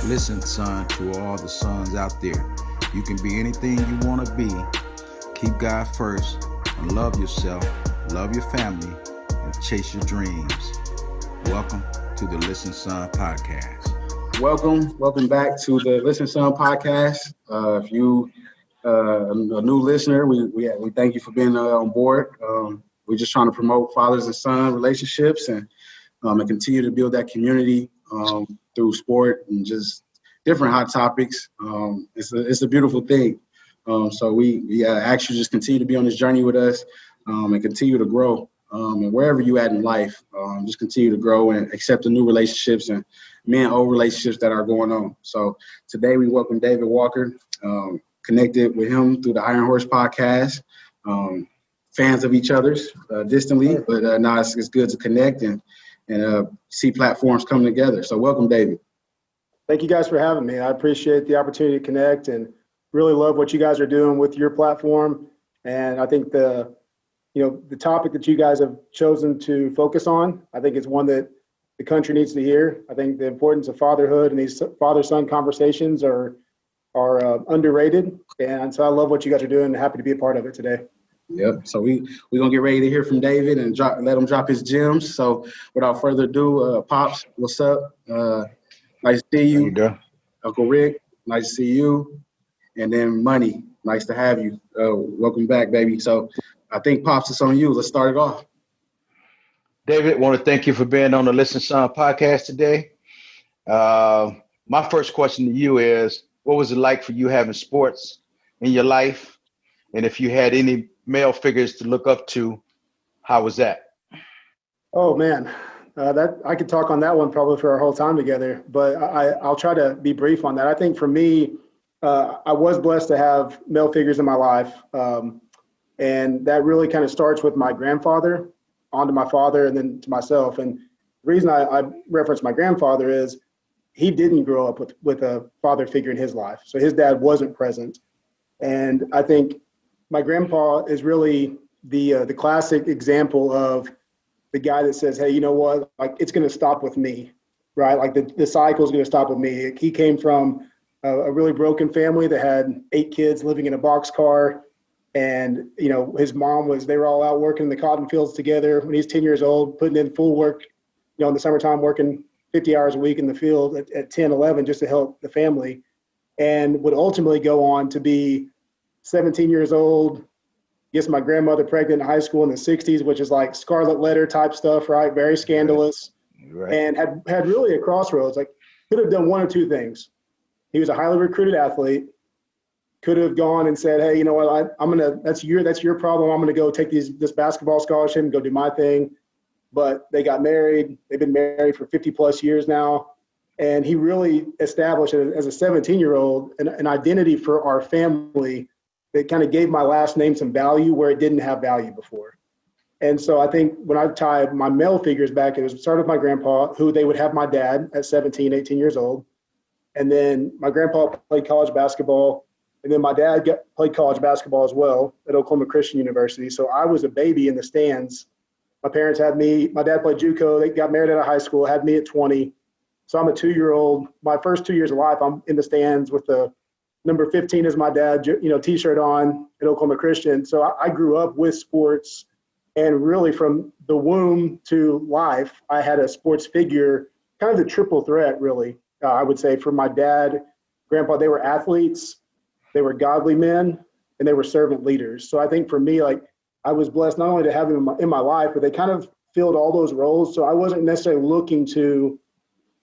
Listen, son, to all the sons out there. You can be anything you want to be. Keep God first and love yourself, love your family, and chase your dreams. Welcome to the Listen, Son podcast. Welcome back to the Listen, Son podcast. If you a new listener, we thank you for being on board. We're just trying to promote fathers and son relationships and continue to build that community through sport and just different hot topics. It's a beautiful thing. So we ask you to just continue to be on this journey with us and continue to grow. And wherever you at in life, just continue to grow and accept the new relationships and old relationships that are going on. So today we welcome David Walker, connected with him through the Iron Horse podcast. Fans of each other's distantly, but now it's good to connect and see platforms come together. So welcome, David. Thank you guys for having me. I appreciate the opportunity to connect and really love what you guys are doing with your platform. And I think the topic that you guys have chosen to focus on, I think it's one that the country needs to hear. I think the importance of fatherhood and these father-son conversations are underrated. And so I love what you guys are doing and happy to be a part of it today. Yep. So we're going to get ready to hear from David and let him drop his gems. So without further ado, Pops, what's up? Nice to see you. There you go. Uncle Rick, nice to see you. And then Money, nice to have you. Welcome back, baby. So I think, Pops, it's on you. Let's start it off. David, I want to thank you for being on the Listen Son podcast today. My first question to you is, what was it like for you having sports in your life? And if you had any male figures to look up to, how was that? Oh, man. That I could talk on that one probably for our whole time together, but I'll try to be brief on that. I think for me, I was blessed to have male figures in my life. And that really kind of starts with my grandfather, onto my father, and then to myself. And the reason I reference my grandfather is he didn't grow up with a father figure in his life. So his dad wasn't present. And I think my grandpa is really the classic example of the guy that says, hey, you know what, like it's going to stop with me, right? Like the cycle is going to stop with me. He came from a really broken family that had 8 kids living in a boxcar. And, his mom they were all out working in the cotton fields together when he's 10 years old, putting in full work, in the summertime, working 50 hours a week in the field at 10, 11, just to help the family, and would ultimately go on to be 17 years old, gets my grandmother pregnant in high school in the 60s, which is like scarlet letter type stuff, right? Very scandalous. Right. And had really a crossroads, like could have done one or two things. He was a highly recruited athlete, could have gone and said, hey, you know what, that's your problem. I'm going to go take this basketball scholarship and go do my thing. But they got married. They've been married for 50 plus years now. And he really established as a 17-year-old an identity for our family that kind of gave my last name some value where it didn't have value before. And so I think when I tied my male figures back, it started with my grandpa, who they would have my dad at 17, 18 years old. And then my grandpa played college basketball. And then my dad played college basketball as well at Oklahoma Christian University. So I was a baby in the stands. My parents had me. My dad played JUCO. They got married out of high school, had me at 20. So I'm a 2-year-old. My first 2 years of life, I'm in the stands with the number 15 is my dad, T-shirt on at Oklahoma Christian. So I grew up with sports, and really from the womb to life, I had a sports figure, kind of the triple threat, really. I would say for my dad, grandpa, they were athletes, they were godly men, and they were servant leaders. So I think for me, like I was blessed not only to have them in my life, but they kind of filled all those roles. So I wasn't necessarily looking to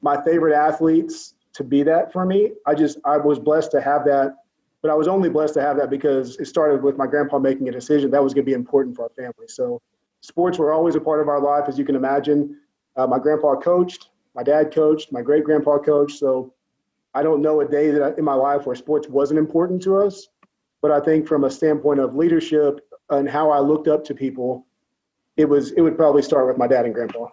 my favorite athletes to be that for me. I was blessed to have that, but I was only blessed to have that because it started with my grandpa making a decision that was going to be important for our family. So sports were always a part of our life, as you can imagine. My grandpa coached, my dad coached, my great grandpa coached. So I don't know a day in my life where sports wasn't important to us, but I think from a standpoint of leadership and how I looked up to people, it would probably start with my dad and grandpa.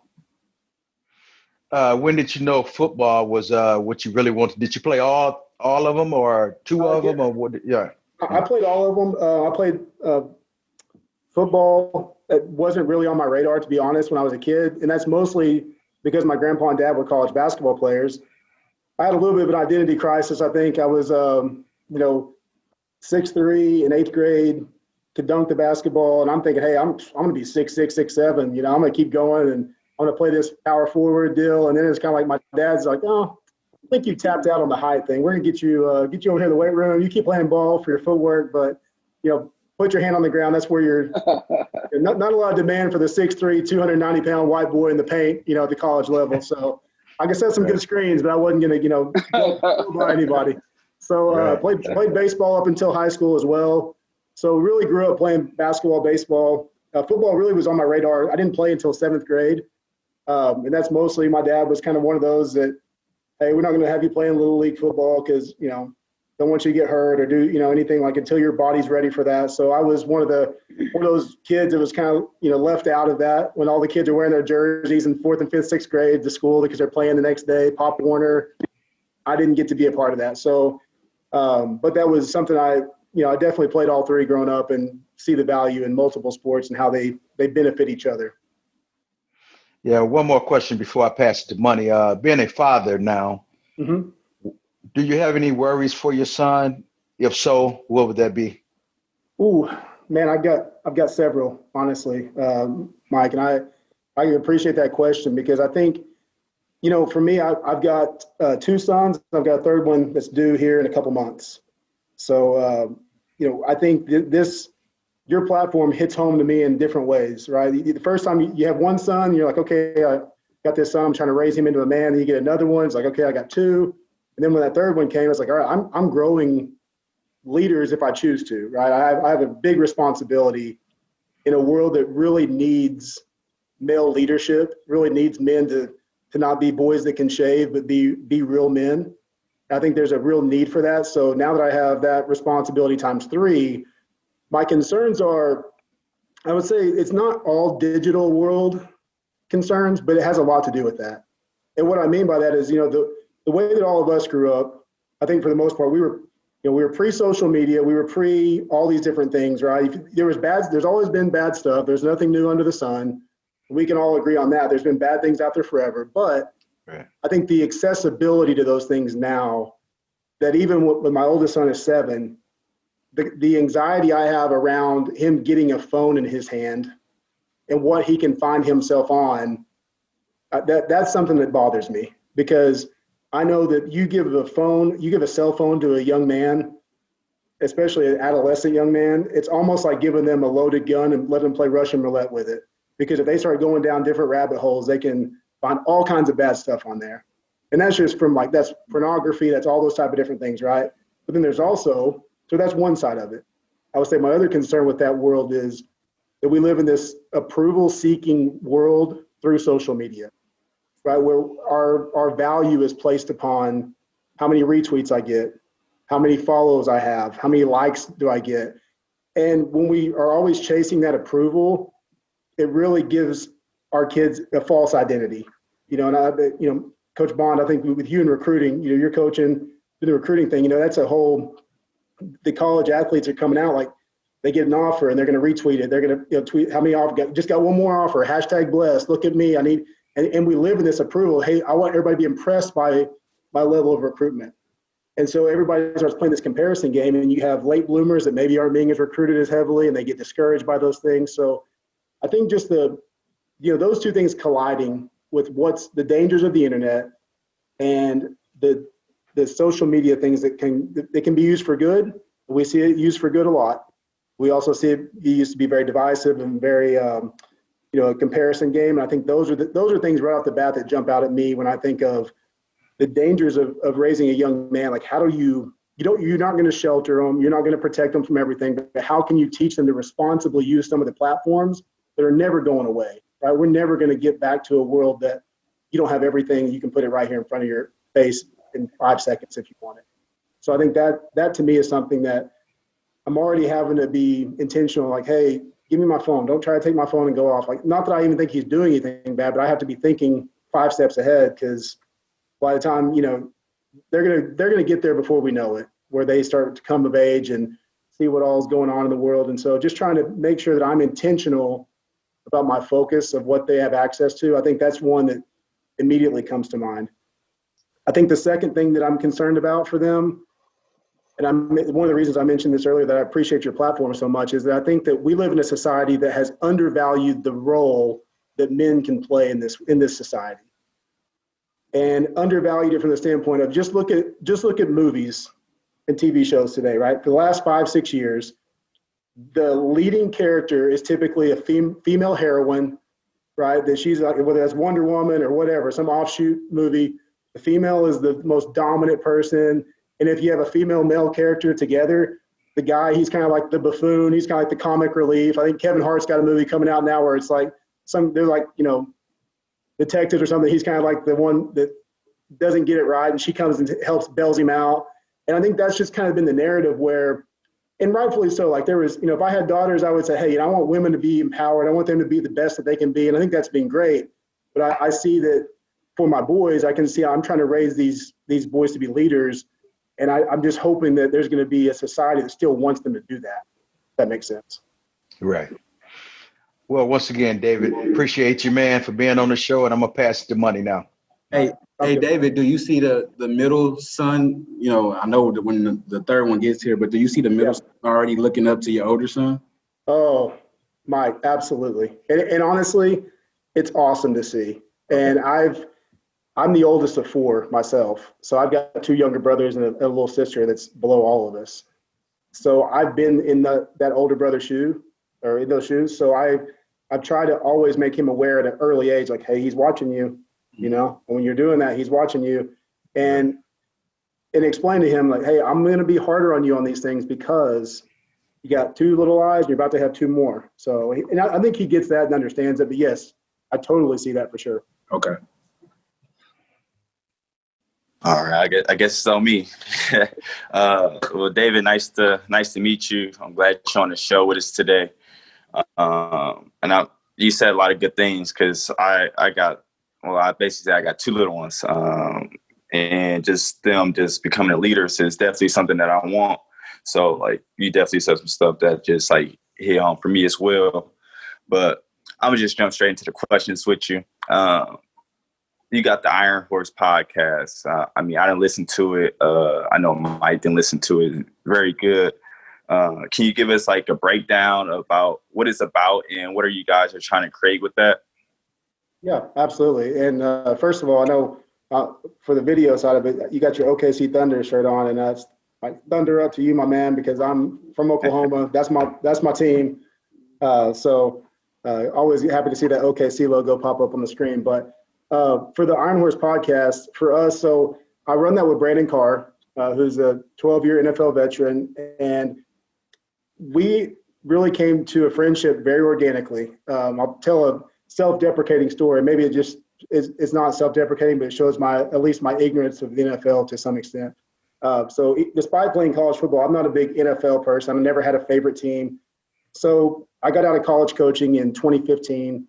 When did you know football was what you really wanted? Did you play all of them or two of them or what? Yeah. I played all of them. I played football. It wasn't really on my radar, to be honest, when I was a kid. And that's mostly because my grandpa and dad were college basketball players. I had a little bit of an identity crisis. I think I was, 6'3" in 8th grade, could dunk the basketball. And I'm thinking, hey, I'm going to be 6'6", 6'7". I'm going to keep going and I'm going to play this power forward deal. And then it's kind of like my dad's like, oh, I think you tapped out on the height thing. We're going to get you over here in the weight room. You keep playing ball for your footwork, but, put your hand on the ground. That's where you're not a lot of demand for the 6'3", 290-pound white boy in the paint, at the college level. So I guess that's some good screens, but I wasn't going to, go by anybody. So played baseball up until high school as well. So really grew up playing basketball, baseball. Football really was on my radar. I didn't play until 7th grade. And that's mostly my dad was kind of one of those that, hey, we're not going to have you playing Little League football because, don't want you to get hurt or do, anything like until your body's ready for that. So I was one of those kids that was kind of, left out of that when all the kids are wearing their jerseys in 4th and 5th, 6th grade to school because they're playing the next day, Pop Warner. I didn't get to be a part of that. So, but that was something I definitely played all three growing up and see the value in multiple sports and how they benefit each other. Yeah. One more question before I pass it to Money. Being a father now, do you have any worries for your son? If so, what would that be? Ooh, man, I've got several, honestly, Mike, and I appreciate that question because I think, for me, I've got 2 sons. I've got a third one that's due here in a couple months. So, I think your platform hits home to me in different ways, right? The first time you have one son, you're like, okay, I got this son, I'm trying to raise him into a man. Then you get another one, it's like, okay, I got 2. And then when that third one came, it's like, all right, I'm growing leaders if I choose to, right? I have a big responsibility in a world that really needs male leadership, really needs men to not be boys that can shave, but be real men. I think there's a real need for that. So now that I have that responsibility times 3, my concerns are, I would say it's not all digital world concerns, but it has a lot to do with that. And what I mean by that is, the way that all of us grew up, I think for the most part, we were pre-social media, we were pre all these different things, right? There's always been bad stuff. There's nothing new under the sun. We can all agree on that. There's been bad things out there forever, but I think the accessibility to those things now, that even when my oldest son is 7, the anxiety I have around him getting a phone in his hand and what he can find himself on, that's something that bothers me because I know that you give a cell phone to a young man, especially an adolescent young man, it's almost like giving them a loaded gun and letting them play Russian roulette with it. Because if they start going down different rabbit holes, they can find all kinds of bad stuff on there. And that's just that's pornography, that's all those type of different things, right? But then there's also, so that's one side of it. I would say my other concern with that world is that we live in this approval-seeking world through social media, right? Where our value is placed upon how many retweets I get, how many follows I have, how many likes do I get. And when we are always chasing that approval, it really gives our kids a false identity. And Coach Bond, I think with you in recruiting, you're coaching the recruiting thing, that's a whole, the college athletes are coming out like they get an offer and they're going to retweet it. They're going to tweet how many offers, just got one more offer, #blessed, look at me. And we live in this approval. Hey, I want everybody to be impressed by my level of recruitment. And so everybody starts playing this comparison game, and you have late bloomers that maybe aren't being as recruited as heavily, and they get discouraged by those things. So I think just those two things colliding with what's the dangers of the internet and the social media things that can be used for good. We see it used for good a lot. We also see it used to be very divisive and very, a comparison game. And I think those are things right off the bat that jump out at me when I think of the dangers of raising a young man. Like, how do you're not going to shelter them, you're not going to protect them from everything, but how can you teach them to responsibly use some of the platforms that are never going away, right? We're never going to get back to a world that you don't have everything, you can put it right here in front of your face in 5 seconds if you want it. So I think that to me is something that I'm already having to be intentional, like, hey, give me my phone. Don't try to take my phone and go off. Like, not that I even think he's doing anything bad, but I have to be thinking 5 steps ahead, because by the time, they're gonna get there before we know it, where they start to come of age and see what all is going on in the world. And so just trying to make sure that I'm intentional about my focus of what they have access to. I think that's one that immediately comes to mind. I think the second thing that I'm concerned about for them, and one of the reasons I mentioned this earlier that I appreciate your platform so much, is that I think that we live in a society that has undervalued the role that men can play in this society, and undervalued it from the standpoint of just look at movies and TV shows today, right? For the last 5-6 years, the leading character is typically a female heroine, right? That she's like, whether that's Wonder Woman or whatever, some offshoot movie, the female is the most dominant person. And if you have a female male character together, the guy, he's kind of like the buffoon. He's kind of like the comic relief. I think Kevin Hart's got a movie coming out now where it's like they're like, detectives or something. He's kind of like the one that doesn't get it right, and she comes and helps, bails him out. And I think that's just kind of been the narrative where, and rightfully so, like there was, if I had daughters, I would say, hey, I want women to be empowered. I want them to be the best that they can be. And I think that's been great. But I see that for my boys, I can see I'm trying to raise these boys to be leaders. And I'm just hoping that there's going to be a society that still wants them to do that. If that makes sense. Right. Well, once again, David, appreciate you, man, for being on the show. And I'm going to pass the money now. Hey, David, do you see the middle son? I know that when the third one gets here, but do you see the middle son already looking up to your older son? Oh, Mike, absolutely. And honestly, it's awesome to see. And I'm the oldest of 4 myself. So I've got 2 younger brothers and a little sister that's below all of us. So I've been in that older brother's shoe, or in those shoes. So I've tried to always make him aware at an early age, like, hey, he's watching you. And when you're doing that, he's watching you, and explain to him like, hey, I'm going to be harder on you on these things because you got 2 little eyes and you're about to have 2 more. So, and I think he gets that and understands it, but yes, I totally see that for sure. Okay. All right. I guess it's on me. Well, David, nice to meet you. I'm glad you're on the show with us today. You said a lot of good things because I got 2 little ones, and just them just becoming leaders is definitely something that I want. So like you definitely said some stuff that just like hit on for me as well. But I'm gonna just jump straight into the questions with you. You got the Iron Horse podcast. I didn't listen to it. I know Mike didn't listen to it. Very good. Can you give us like a breakdown about what it's about and what are you guys are trying to create with that? Yeah, absolutely. And first of all, I know for the video side of it, you got your OKC Thunder shirt on, and that's like thunder up to you, my man, because I'm from Oklahoma. That's my team. So always happy to see that OKC logo pop up on the screen. But for the Iron Horse podcast, for us, so I run that with Brandon Carr, who's a 12-year NFL veteran, and we really came to a friendship very organically. I'll tell a self-deprecating story. Maybe it just it's not self-deprecating, but it shows at least my ignorance of the NFL to some extent. So despite playing college football, I'm not a big NFL person. I never had a favorite team. So I got out of college coaching in 2015,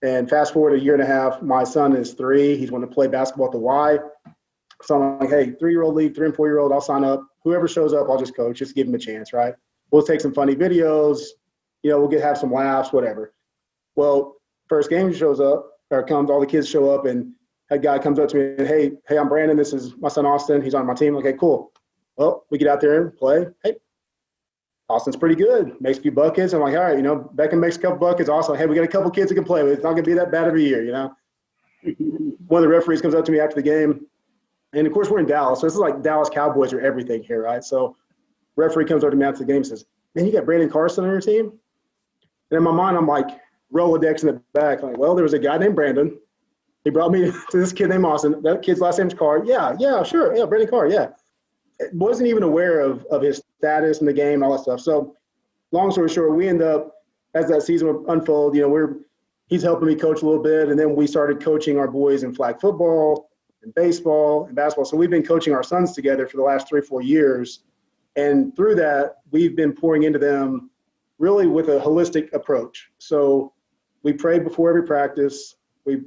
and fast forward a year and a half, my son is 3. He's wanting to play basketball at the Y. So I'm like, hey, 3-year-old league, 3 and 4-year-old, I'll sign up. Whoever shows up, I'll just coach. Just give him a chance, right? We'll take some funny videos. We'll have some laughs, whatever. Well, first game comes, all the kids show up, and a guy comes up to me and, hey, I'm Brandon. This is my son, Austin. He's on my team. Okay, cool. Well, we get out there and play. Hey, Austin's pretty good. Makes a few buckets. I'm like, all right, Beckham makes a couple buckets. Also, hey, we got a couple kids that can play with. It's not going to be that bad every year, One of the referees comes up to me after the game. And, of course, we're in Dallas. So this is like Dallas Cowboys are everything here, right? So referee comes over to me after the game and says, man, you got Brandon Carson on your team? And in my mind, I'm like, Rolodex in the back. Like, well, there was a guy named Brandon. He brought me to this kid named Austin. That kid's last name's Carr. Yeah, sure. Yeah, Brandon Carr, yeah. Wasn't even aware of his status in the game and all that stuff. So long story short, we end up, as that season would unfold, he's helping me coach a little bit. And then we started coaching our boys in flag football and baseball and basketball. So we've been coaching our sons together for the last 3-4 years. And through that, we've been pouring into them really with a holistic approach. So we pray before every practice. We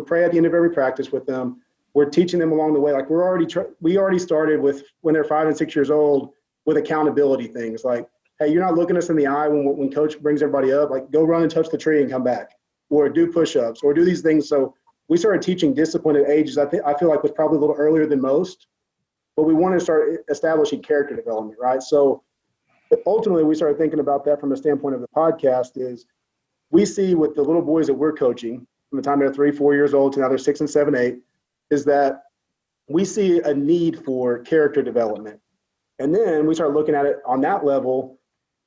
pray at the end of every practice with them. We're teaching them along the way. Like we already started with when they're 5 and 6 years old with accountability things. Like, hey, you're not looking us in the eye when coach brings everybody up. Like, go run and touch the tree and come back, or do push-ups, or do these things. So we started teaching discipline at ages, I feel like was probably a little earlier than most, but we wanted to start establishing character development, right? So ultimately we started thinking about that from a standpoint of the podcast is we see with the little boys that we're coaching from the time they're 3, 4 years old to now they're 6 and 7, 8, is that we see a need for character development. And then we start looking at it on that level.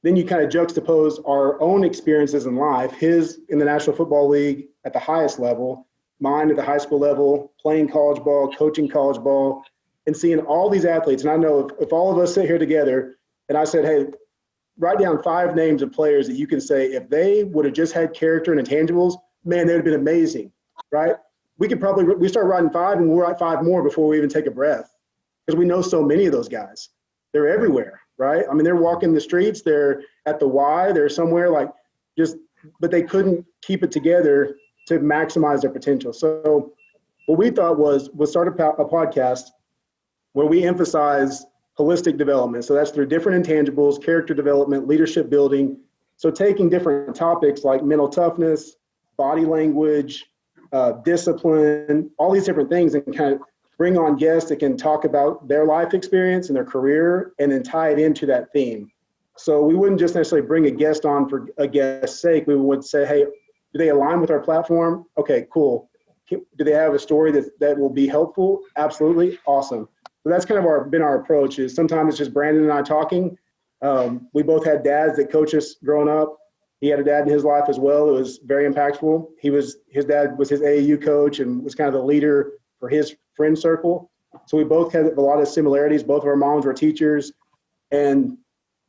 Then you kind of juxtapose our own experiences in life, his in the National Football League at the highest level, mine at the high school level, playing college ball, coaching college ball, and seeing all these athletes. And I know if all of us sit here together and I said, hey, write down 5 names of players that you can say, if they would have just had character and intangibles, man, they would have been amazing, right? We start writing 5 and we'll write 5 more before we even take a breath because we know so many of those guys. They're everywhere, right? I mean, they're walking the streets, they're at the Y, they're somewhere but they couldn't keep it together to maximize their potential. So what we thought was start a podcast where we emphasize holistic development. So that's through different intangibles, character development, leadership building. So taking different topics like mental toughness, body language, discipline, all these different things, and kind of bring on guests that can talk about their life experience and their career and then tie it into that theme. So we wouldn't just necessarily bring a guest on for a guest's sake. We would say, hey, do they align with our platform? Okay, cool. Do they have a story that will be helpful? Absolutely. Awesome. So that's kind of been our approach is sometimes it's just Brandon and I talking. We both had dads that coached us growing up. He had a dad in his life as well. It was very impactful. His dad was his AAU coach and was kind of the leader for his friend circle. So we both had a lot of similarities. Both of our moms were teachers. And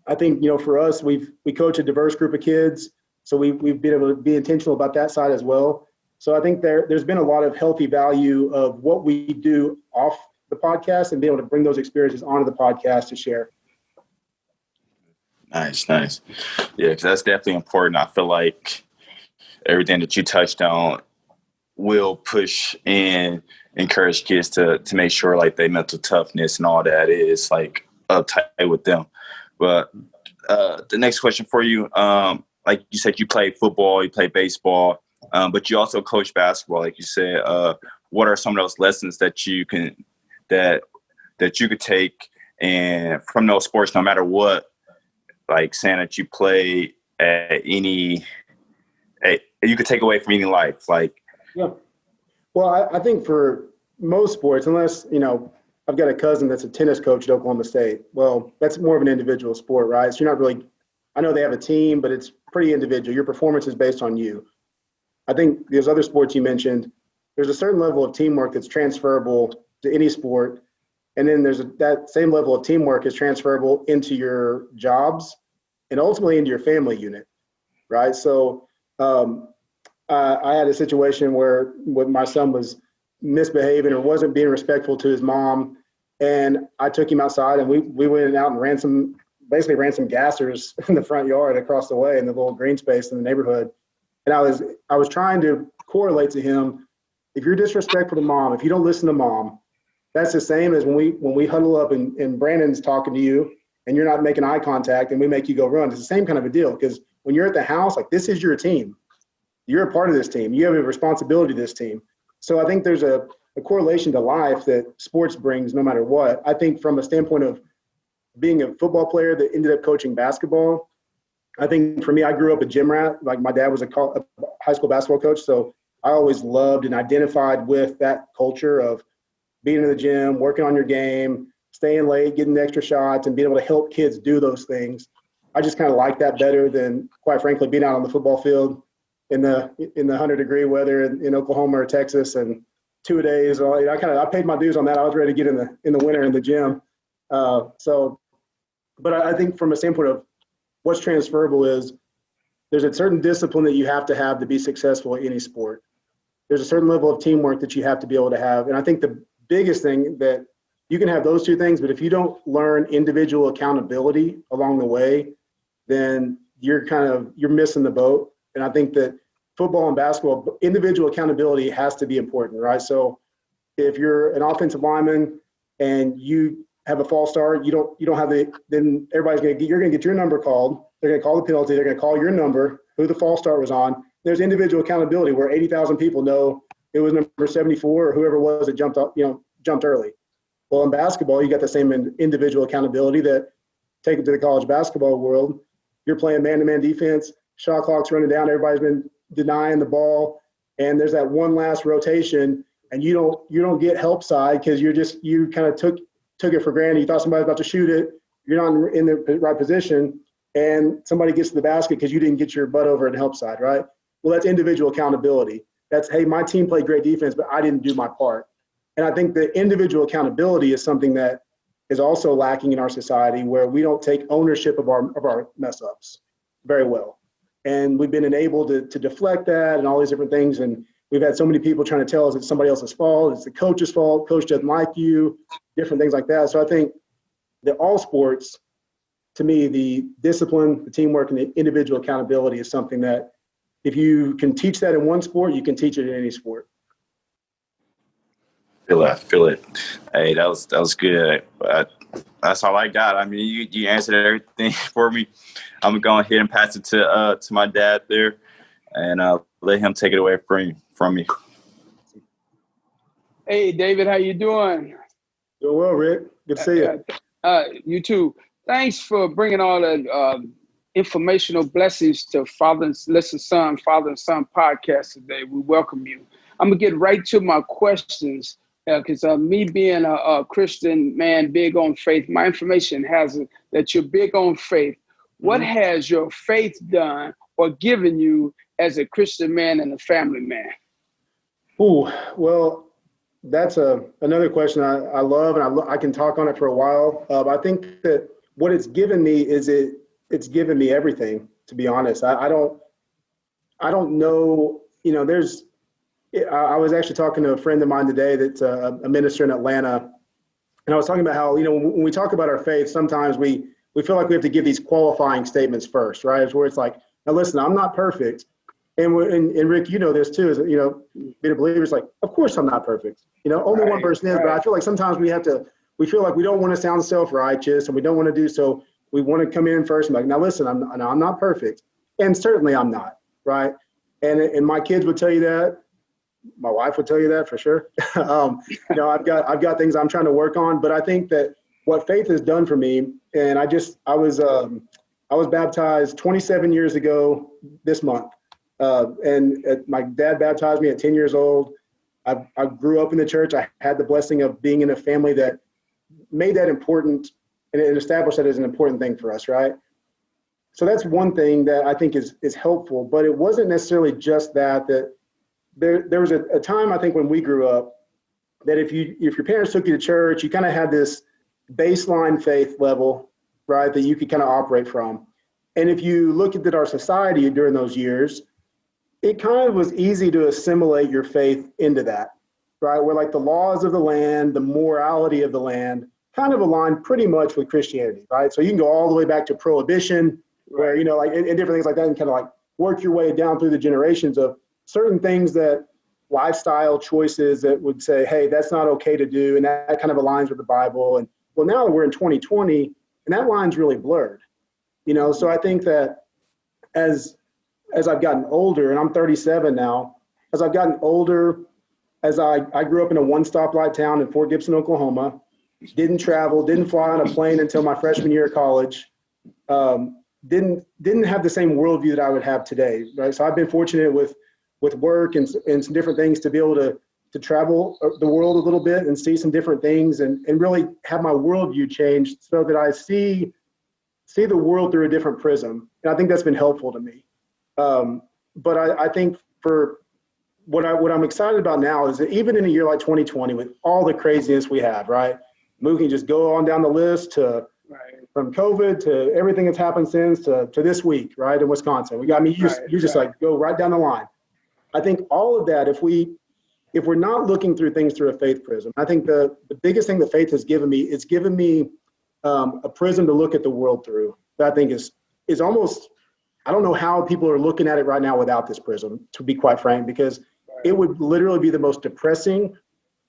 I think, for us, we coach a diverse group of kids. So we've been able to be intentional about that side as well. So I think there's been a lot of healthy value of what we do off the podcast and be able to bring those experiences onto the podcast to share. Nice. Yeah, because that's definitely important. I feel like everything that you touched on will push and encourage kids to make sure like their mental toughness and all that is like uptight with them. But the next question for you, like you said, you play football, you play baseball, but you also coach basketball. Like you said, what are some of those lessons that you can that you could take and from those sports, no matter what, like saying that you play at you could take away from any life, like. Yeah. Well, I think for most sports, unless, I've got a cousin that's a tennis coach at Oklahoma State. Well, that's more of an individual sport, right? So you're not really, I know they have a team, but it's pretty individual. Your performance is based on you. I think those other sports you mentioned, there's a certain level of teamwork that's transferable to any sport. And then that same level of teamwork is transferable into your jobs and ultimately into your family unit, right? So I had a situation where my son was misbehaving or wasn't being respectful to his mom. And I took him outside and we went out and ran some gassers in the front yard across the way in the little green space in the neighborhood. And I was trying to correlate to him, if you're disrespectful to mom, if you don't listen to mom, that's the same as when we huddle up and Brandon's talking to you and you're not making eye contact and we make you go run. It's the same kind of a deal because when you're at the house, like this is your team. You're a part of this team. You have a responsibility to this team. So I think there's a correlation to life that sports brings no matter what. I think from a standpoint of being a football player that ended up coaching basketball, I think for me, I grew up a gym rat. Like my dad was a high school basketball coach. So I always loved and identified with that culture of being in the gym, working on your game, staying late, getting extra shots, and being able to help kids do those things. I just kind of like that better than, quite frankly, being out on the football field in the 100-degree weather in Oklahoma or Texas and 2 days. I paid my dues on that. I was ready to get in the winter in the gym. But I think from a standpoint of what's transferable is there's a certain discipline that you have to be successful in any sport. There's a certain level of teamwork that you have to be able to have. And I think the biggest thing that you can have those two things, but if you don't learn individual accountability along the way, then you're missing the boat. And I think that football and basketball, individual accountability has to be important, right? So if you're an offensive lineman and you have a false start, you don't have then you're going to get your number called. They're going to call the penalty. They're going to call your number, who the false start was on. There's individual accountability where 80,000 people know it was number 74 or whoever it was that jumped up, jumped early. Well, in basketball, you got the same individual accountability that take it to the college basketball world. You're playing man-to-man defense, shot clock's running down, everybody's been denying the ball, and there's that one last rotation, and you don't get help side because you kind of took it for granted. You thought somebody was about to shoot it, you're not in the right position, and somebody gets to the basket because you didn't get your butt over and help side, right? Well, that's individual accountability. That's, hey, my team played great defense, but I didn't do my part. And I think the individual accountability is something that is also lacking in our society, where we don't take ownership of our mess ups very well. And we've been enabled to deflect that and all these different things. And we've had so many people trying to tell us it's somebody else's fault, it's the coach's fault, coach doesn't like you, different things like that. So I think that all sports, to me, the discipline, the teamwork, and the individual accountability is something that if you can teach that in one sport, you can teach it in any sport. Feel it. Hey, that was good. That's all I got. I mean, you answered everything for me. I'm gonna go ahead and pass it to my dad there, and let him take it away from me. Hey, David, how you doing? Doing well, Rick. Good to see you. You too. Thanks for bringing all the informational blessings to Father and Son podcast today. We welcome you. I'm gonna get right to my questions. Because me being a Christian man, big on faith, my information has it that you're big on faith. What has your faith done or given you as a Christian man and a family man? Well, that's another question I love, and I can talk on it for a while. I think that what it's given me is it's given me everything, to be honest. I don't know, I was actually talking to a friend of mine today that's a minister in Atlanta, and I was talking about how, when we talk about our faith, sometimes we feel like we have to give these qualifying statements first, right? It's where it's like, now listen, I'm not perfect. And Rick, this too, is, being a believer is like, of course I'm not perfect. Only one person is, but I feel like sometimes we feel like we don't want to sound self-righteous and we don't want to do so. We want to come in first and be like, now listen, I'm not perfect. And certainly I'm not, right? And my kids would tell you that. My wife would tell you that for sure. I've got things I'm trying to work on, but I think that what faith has done for me, and I was baptized 27 years ago this month, and my dad baptized me at 10 years old. I grew up in the church. I had the blessing of being in a family that made that important, and it established that as an important thing for us, right? So that's one thing that I think is helpful, but it wasn't necessarily just that there was a time, I think, when we grew up, that if your parents took you to church, you kind of had this baseline faith level, right, that you could kind of operate from. And if you look at our society during those years, it kind of was easy to assimilate your faith into that, right? Where like the laws of the land, the morality of the land kind of aligned pretty much with Christianity, right? So you can go all the way back to prohibition, where, and different things like that, and kind of like work your way down through the generations of certain things, that lifestyle choices that would say, hey, that's not okay to do. And that kind of aligns with the Bible. And well, now we're in 2020 and that line's really blurred, So I think that as I've gotten older, and I'm 37 now, as I've gotten older, as I grew up in a one stoplight town in Fort Gibson, Oklahoma, didn't fly on a plane until my freshman year of college, didn't have the same worldview that I would have today, right? So I've been fortunate with work and some different things to be able to travel the world a little bit and see some different things and really have my worldview changed so that I see the world through a different prism. And I think that's been helpful to me. But I think for what I'm excited about now is that even in a year like 2020, with all the craziness we have, right? We can just go on down the list from COVID to everything that's happened since to this week, right, in Wisconsin. You just like go right down the line. I think all of that, if we're not looking through things through a faith prism, I think the biggest thing that faith has given me, it's given me a prism to look at the world through that I think is almost, I don't know how people are looking at it right now without this prism, to be quite frank, because it would literally be the most depressing,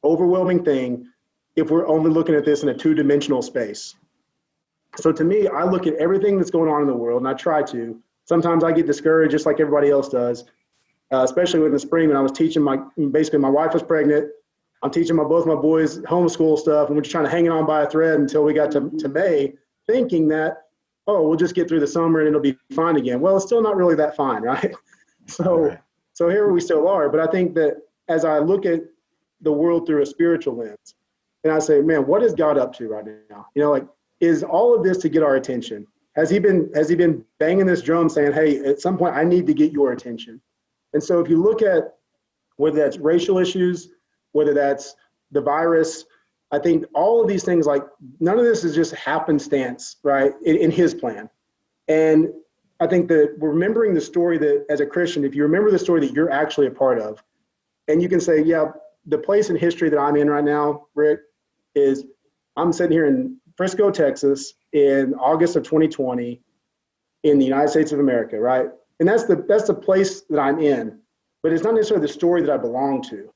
overwhelming thing if we're only looking at this in a two-dimensional space. So to me, I look at everything that's going on in the world, and I try to. Sometimes I get discouraged just like everybody else does. especially in the spring when I was teaching basically my wife was pregnant. I'm teaching both my boys homeschool stuff, and we're just trying to hang on by a thread until we got to May, thinking that, oh, we'll just get through the summer and it'll be fine again. Well, it's still not really that fine, right? So here we still are. But I think that as I look at the world through a spiritual lens, and I say, man, what is God up to right now? Like, is all of this to get our attention? Has he been banging this drum saying, hey, at some point I need to get your attention? And so if you look at whether that's racial issues, whether that's the virus, I think all of these things, like, none of this is just happenstance, right, in his plan. And I think that remembering the story that, as a Christian, if you remember the story that you're actually a part of, and you can say, yeah, the place in history that I'm in right now, Rick, is I'm sitting here in Frisco, Texas, in August of 2020, in the United States of America, right? And that's the place that I'm in, but it's not necessarily the story that I belong to.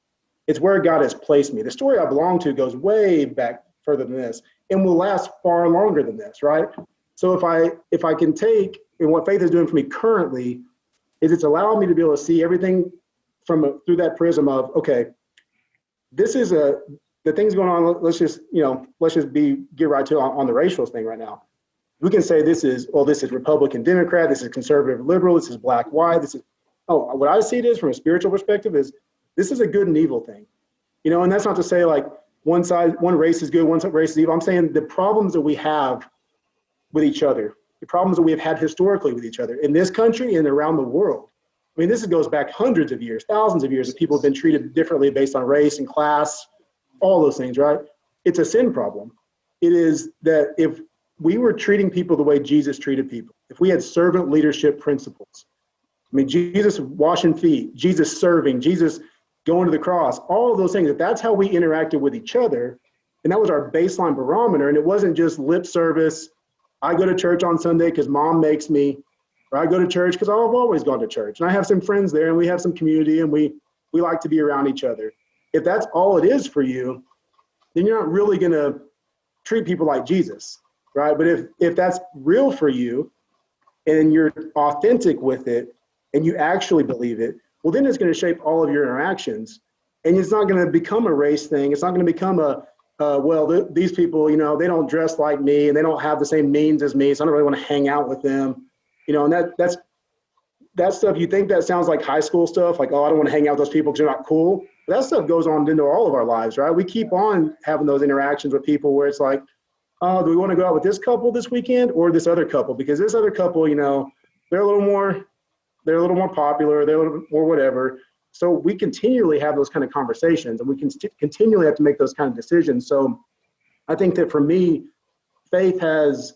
It's where God has placed me. The story I belong to goes way back further than this and will last far longer than this, right? So if I can take, and what faith is doing for me currently is it's allowing me to be able to see everything through that prism of, okay, this is the things going on. Let's just get right to on the racial thing right now. We can say this is Republican, Democrat, this is conservative, liberal, this is black, white, what I see it is from a spiritual perspective is this is a good and evil thing, and that's not to say like one race is good, one race is evil. I'm saying the problems that we have with each other, the problems that we have had historically with each other in this country and around the world. I mean, this goes back hundreds of years, thousands of years that people have been treated differently based on race and class, all those things, right? It's a sin problem. It is that if we were treating people the way Jesus treated people, if we had servant leadership principles, I mean, Jesus washing feet, Jesus serving, Jesus going to the cross, all of those things, if that's how we interacted with each other, and that was our baseline barometer, and it wasn't just lip service, I go to church on Sunday because mom makes me, or I go to church because I've always gone to church, and I have some friends there, and we have some community, and we like to be around each other. If that's all it is for you, then you're not really going to treat people like Jesus, right? But if that's real for you, and you're authentic with it, and you actually believe it, well, then it's going to shape all of your interactions. And it's not going to become a race thing. It's not going to become these people, they don't dress like me and they don't have the same means as me, so I don't really want to hang out with them. And that stuff, you think that sounds like high school stuff, like, oh, I don't want to hang out with those people because they're not cool. But that stuff goes on into all of our lives, right? We keep on having those interactions with people where it's like, oh, do we want to go out with this couple this weekend or this other couple? Because this other couple, they're a little more popular, they're a little more whatever. So we continually have those kind of conversations, and we can continually have to make those kind of decisions. So I think that for me, faith has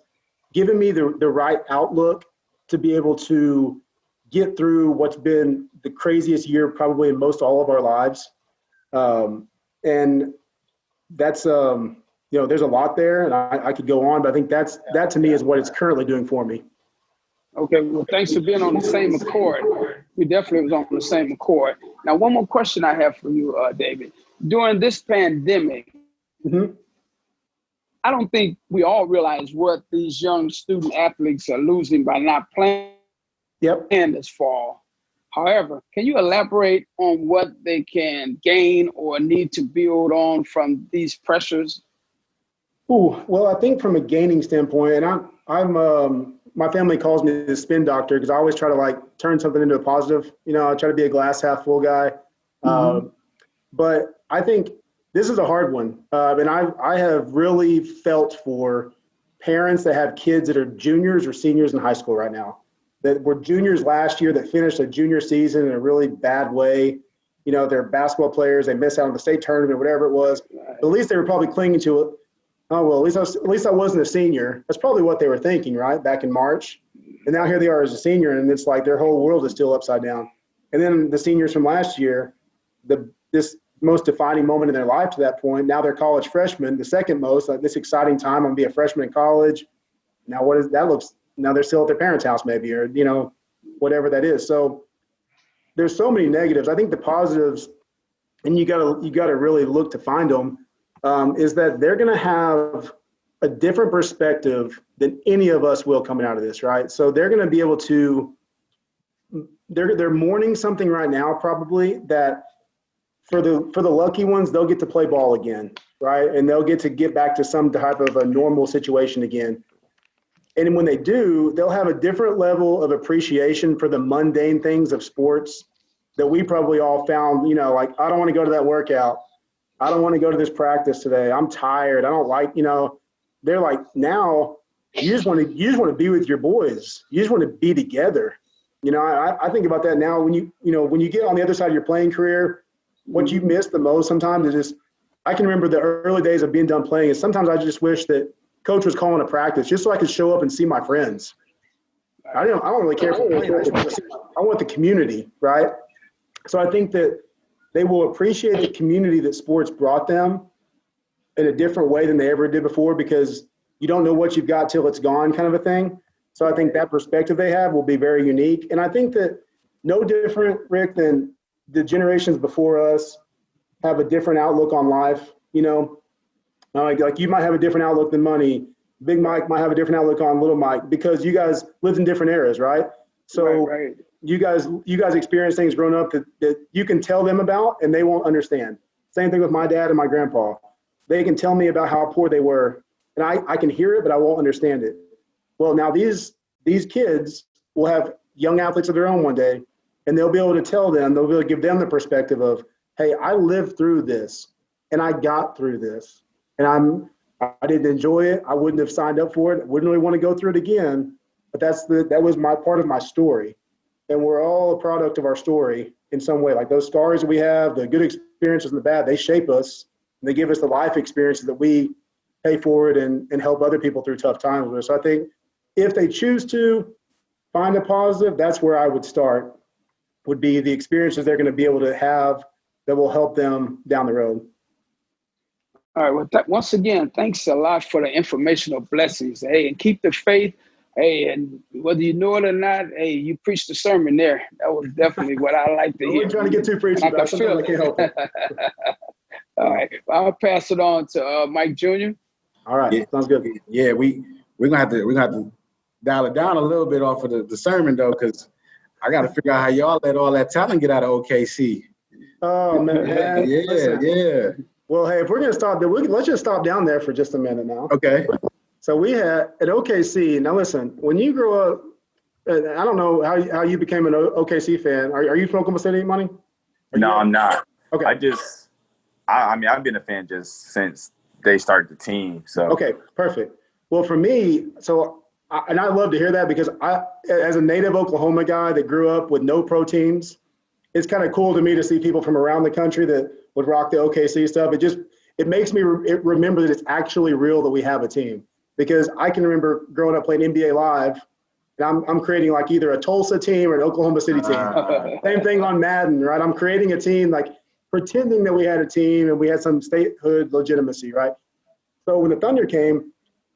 given me the right outlook to be able to get through what's been the craziest year probably in most all of our lives. And that's, there's a lot there, and I could go on, but I think that to me is what it's currently doing for me. Okay, well, thanks for being on the same accord. We definitely was on the same accord. Now, one more question I have for you, David. During this pandemic, I don't think we all realize what these young student athletes are losing by not playing this fall. However, can you elaborate on what they can gain or need to build on from these pressures? Well, I think from a gaining standpoint, and I'm my family calls me the spin doctor because I always try to turn something into a positive. I try to be a glass half full guy. But I think this is a hard one. And I have really felt for parents that have kids that are juniors or seniors in high school right now, that were juniors last year that finished a junior season in a really bad way. They're basketball players. They missed out on the state tournament, whatever it was. But at least they were probably clinging to it. Oh, well, at least I wasn't a senior. That's probably what they were thinking, right, back in March. And now here they are as a senior, and it's like their whole world is still upside down. And then the seniors from last year, this most defining moment in their life to that point, now they're college freshmen, the second most, this exciting time, I'm going to be a freshman in college. Now now they're still at their parents' house maybe, or, whatever that is. So there's so many negatives. I think the positives, and you gotta really look to find them, is that they're going to have a different perspective than any of us will coming out of this, right? So they're going to be able to they're mourning something right now, probably, that for the lucky ones, they'll get to play ball again, right? And they'll get back to some type of a normal situation again. And when they do, they'll have a different level of appreciation for the mundane things of sports that we probably all found, like, I don't want to go to that workout. I don't want to go to this practice today. I'm tired. I don't like, they're like, now you just want to be with your boys. You just want to be together. I think about that now when you get on the other side of your playing career, what you miss the most sometimes is just, I can remember the early days of being done playing, and sometimes I just wish that coach was calling a practice just so I could show up and see my friends. I don't really care for playing. I want the community, right? So I think that they will appreciate the community that sports brought them in a different way than they ever did before, because you don't know what you've got till it's gone, kind of a thing. So I think that perspective they have will be very unique. And I think that no different, Rick, than the generations before us have a different outlook on life. Like you might have a different outlook than Money. Big Mike might have a different outlook on Little Mike, because you guys lived in different eras, right? So right. You guys experience things growing up that you can tell them about and they won't understand. Same thing with my dad and my grandpa. They can tell me about how poor they were, and I can hear it, but I won't understand it. Well, now these kids will have young athletes of their own one day, and they'll be able to tell them, they'll be able to give them the perspective of, hey, I lived through this and I got through this, and I didn't enjoy it. I wouldn't have signed up for it. I wouldn't really want to go through it again, but that was my part of my story. And we're all a product of our story in some way. Like those scars that we have, the good experiences and the bad, they shape us. And they give us the life experiences that we pay forward and help other people through tough times with. So I think if they choose to find a positive, that's where I would start, would be the experiences they're going to be able to have that will help them down the road. All right. Well, once again, thanks a lot for the informational blessings. Hey, and keep the faith. Hey, and whether you know it or not, hey, you preached the sermon there. That was definitely what I like to hear. I'm trying to get too preachy, but sometimes I can't help it. All right. Well, I'll pass it on to Mike Jr. All right. Yeah, sounds good. Yeah, we're gonna have to dial it down a little bit off of the sermon though, because I got to figure out how y'all let all that talent get out of OKC. Oh man. Yeah. Well, hey, if we're gonna stop there, let's just stop down there for just a minute now. Okay. So we had at OKC. Now listen, when you grew up, I don't know how you became an OKC fan. Are you from Oklahoma City, Money? No, I'm not. Okay. I mean, I've been a fan just since they started the team. So okay, perfect. Well, for me, I love to hear that, because I, as a native Oklahoma guy that grew up with no pro teams, it's kind of cool to me to see people from around the country that would rock the OKC stuff. It makes me remember that it's actually real that we have a team, because I can remember growing up playing NBA Live, and I'm creating like either a Tulsa team or an Oklahoma City team. Same thing on Madden, right? I'm creating a team, like pretending that we had a team and we had some statehood legitimacy, right? So when the Thunder came,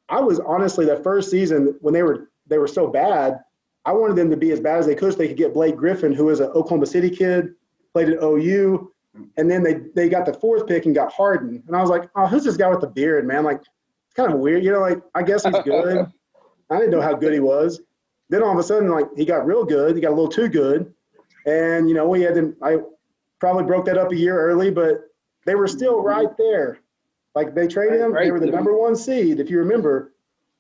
I was honestly, the first season when they were so bad, I wanted them to be as bad as they could so they could get Blake Griffin, who was an Oklahoma City kid, played at OU, and then they got the 4th pick and got Harden. And I was like, oh, who's this guy with the beard, man? Like, it's kind of weird. Like, I guess he's good. I didn't know how good he was. Then all of a sudden, like, he got real good. He got a little too good. And, we had them – I probably broke that up a year early, but they were still right there. Like, they traded him. They were the number 1 seed, if you remember,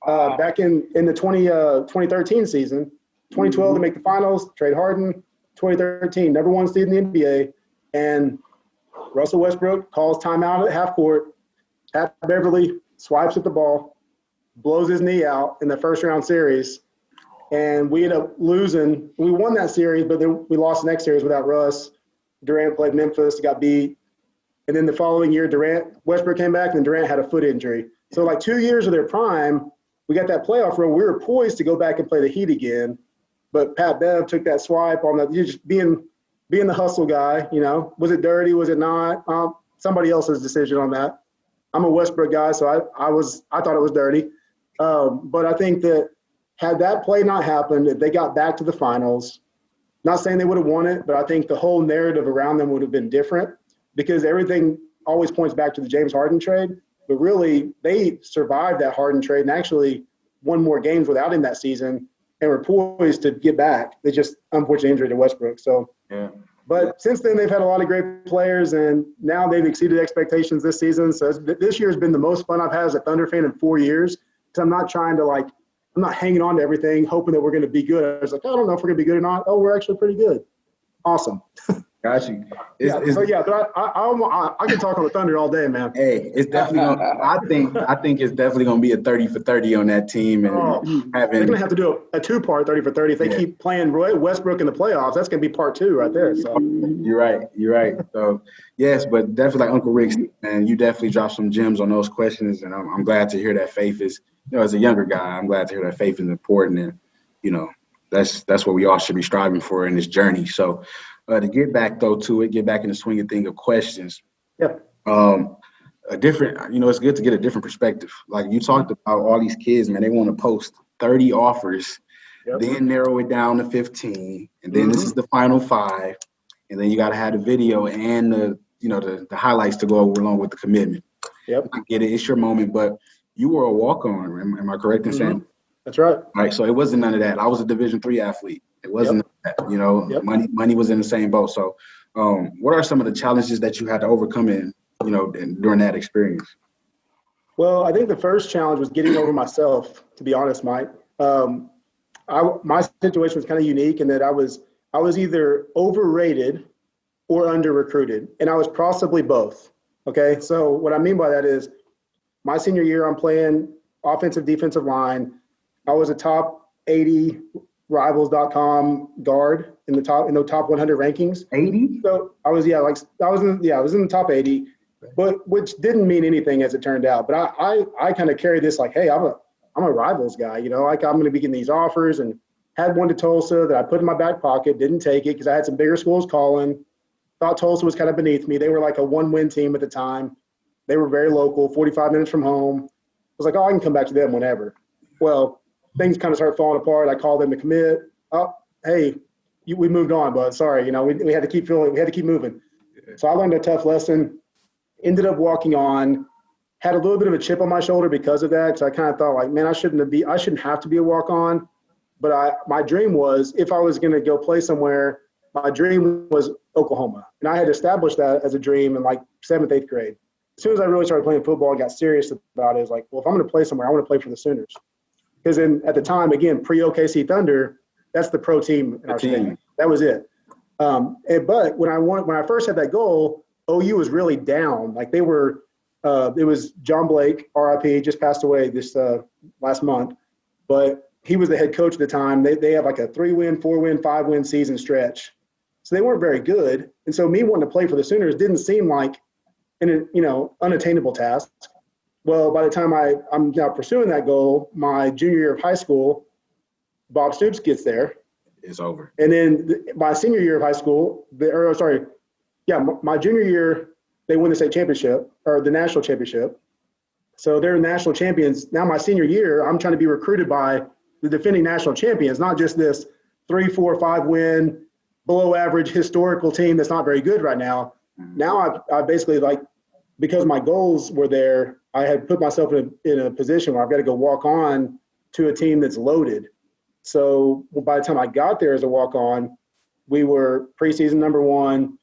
back in the 2013 season. 2012 to make the finals, trade Harden. 2013, number 1 seed in the NBA. And Russell Westbrook calls timeout at half court. Pat Beverly swipes at the ball, blows his knee out in the first round series. And we ended up losing. We won that series, but then we lost the next series without Russ. Durant played Memphis, got beat. And then the following year, Westbrook came back, and Durant had a foot injury. So like 2 years of their prime, we got that playoff run. We were poised to go back and play the Heat again. But Pat Bev took that swipe on that. You're just being the hustle guy, Was it dirty? Was it not? Somebody else's decision on that. I'm a Westbrook guy, so I thought it was dirty. But I think that had that play not happened, if they got back to the finals, not saying they would have won it, but I think the whole narrative around them would have been different, because everything always points back to the James Harden trade. But really, they survived that Harden trade and actually won more games without him that season. and were poised to get back. They just unfortunate injury to Westbrook. So, Yeah. But since then, they've had a lot of great players, and now they've exceeded expectations this season. So this year has been the most fun I've had as a Thunder fan in 4 years. Because I'm not trying to I'm not hanging on to everything, hoping that we're going to be good. I was like, I don't know if we're going to be good or not. Oh, we're actually pretty good. Awesome. Got you. But I can talk on the Thunder all day, man. Hey, it's definitely gonna. I think it's definitely gonna be a 30 for 30 on that team, and they're gonna have to do a 2-part 30 for 30 if they keep playing Westbrook in the playoffs. That's gonna be part 2 right there. So you're right. So yes, but definitely like Uncle Rick, man, you definitely dropped some gems on those questions, and I'm glad to hear that faith is, as a younger guy, I'm glad to hear that faith is important, and that's what we all should be striving for in this journey. So. To get back though to it, get back in the swing of thing of questions. Yeah. A different, it's good to get a different perspective. Like you talked about all these kids, man, they want to post 30 offers, then narrow it down to 15, and then this is the final 5, and then you got to have the video and the highlights to go along with the commitment. Yep. I get it, it's your moment, but you were a walk-on. Am I correct in saying? That's right. All right, so it wasn't none of that. I was a Division III athlete. It wasn't that, money was in the same boat. So what are some of the challenges that you had to overcome during that experience? Well, I think the first challenge was getting over myself, to be honest, Mike. My situation was kind of unique in that I was either overrated or under-recruited, and I was possibly both. Okay, so what I mean by that is my senior year, I'm playing offensive, defensive line. I was a top 80 Rivals.com guard in the top 100 rankings. 80? So I was in the top 80, but which didn't mean anything as it turned out. But I kind of carried this hey, I'm a Rivals guy, I'm going to be getting these offers, and had one to Tulsa that I put in my back pocket, didn't take it because I had some bigger schools calling. Thought Tulsa was kind of beneath me. They were like a 1-win team at the time. They were very local, 45 minutes from home. I was like, I can come back to them whenever. Well, things kind of started falling apart. I called them to commit. Oh, hey, we moved on, bud. Sorry, we had to keep moving. So I learned a tough lesson. Ended up walking on. Had a little bit of a chip on my shoulder because of that. So I kind of thought man, I shouldn't have to be a walk on. But my dream was, if I was going to go play somewhere, my dream was Oklahoma, and I had established that as a dream in 7th, 8th grade. As soon as I really started playing football and got serious about it, it's well, if I'm going to play somewhere, I want to play for the Sooners. Because at the time, again, pre-OKC Thunder, that's the pro team in our state. That was it. But when I first had that goal, OU was really down. They were, it was John Blake, RIP, just passed away this last month. But he was the head coach at the time. They have a 3-win, 4-win, 5-win season stretch. So they weren't very good. And so me wanting to play for the Sooners didn't seem like an unattainable task. Well, by the time I'm now pursuing that goal, my junior year of high school, Bob Stoops gets there. It's over. And then my senior year of high school, my junior year, they win the state championship or the national championship. So they're national champions. Now my senior year, I'm trying to be recruited by the defending national champions, not just this 3, 4, 5-win, below average historical team that's not very good right now. Mm-hmm. Now I basically because my goals were there, I had put myself in a position where I've got to go walk on to a team that's loaded. So by the time I got there as a walk on, we were preseason number 1.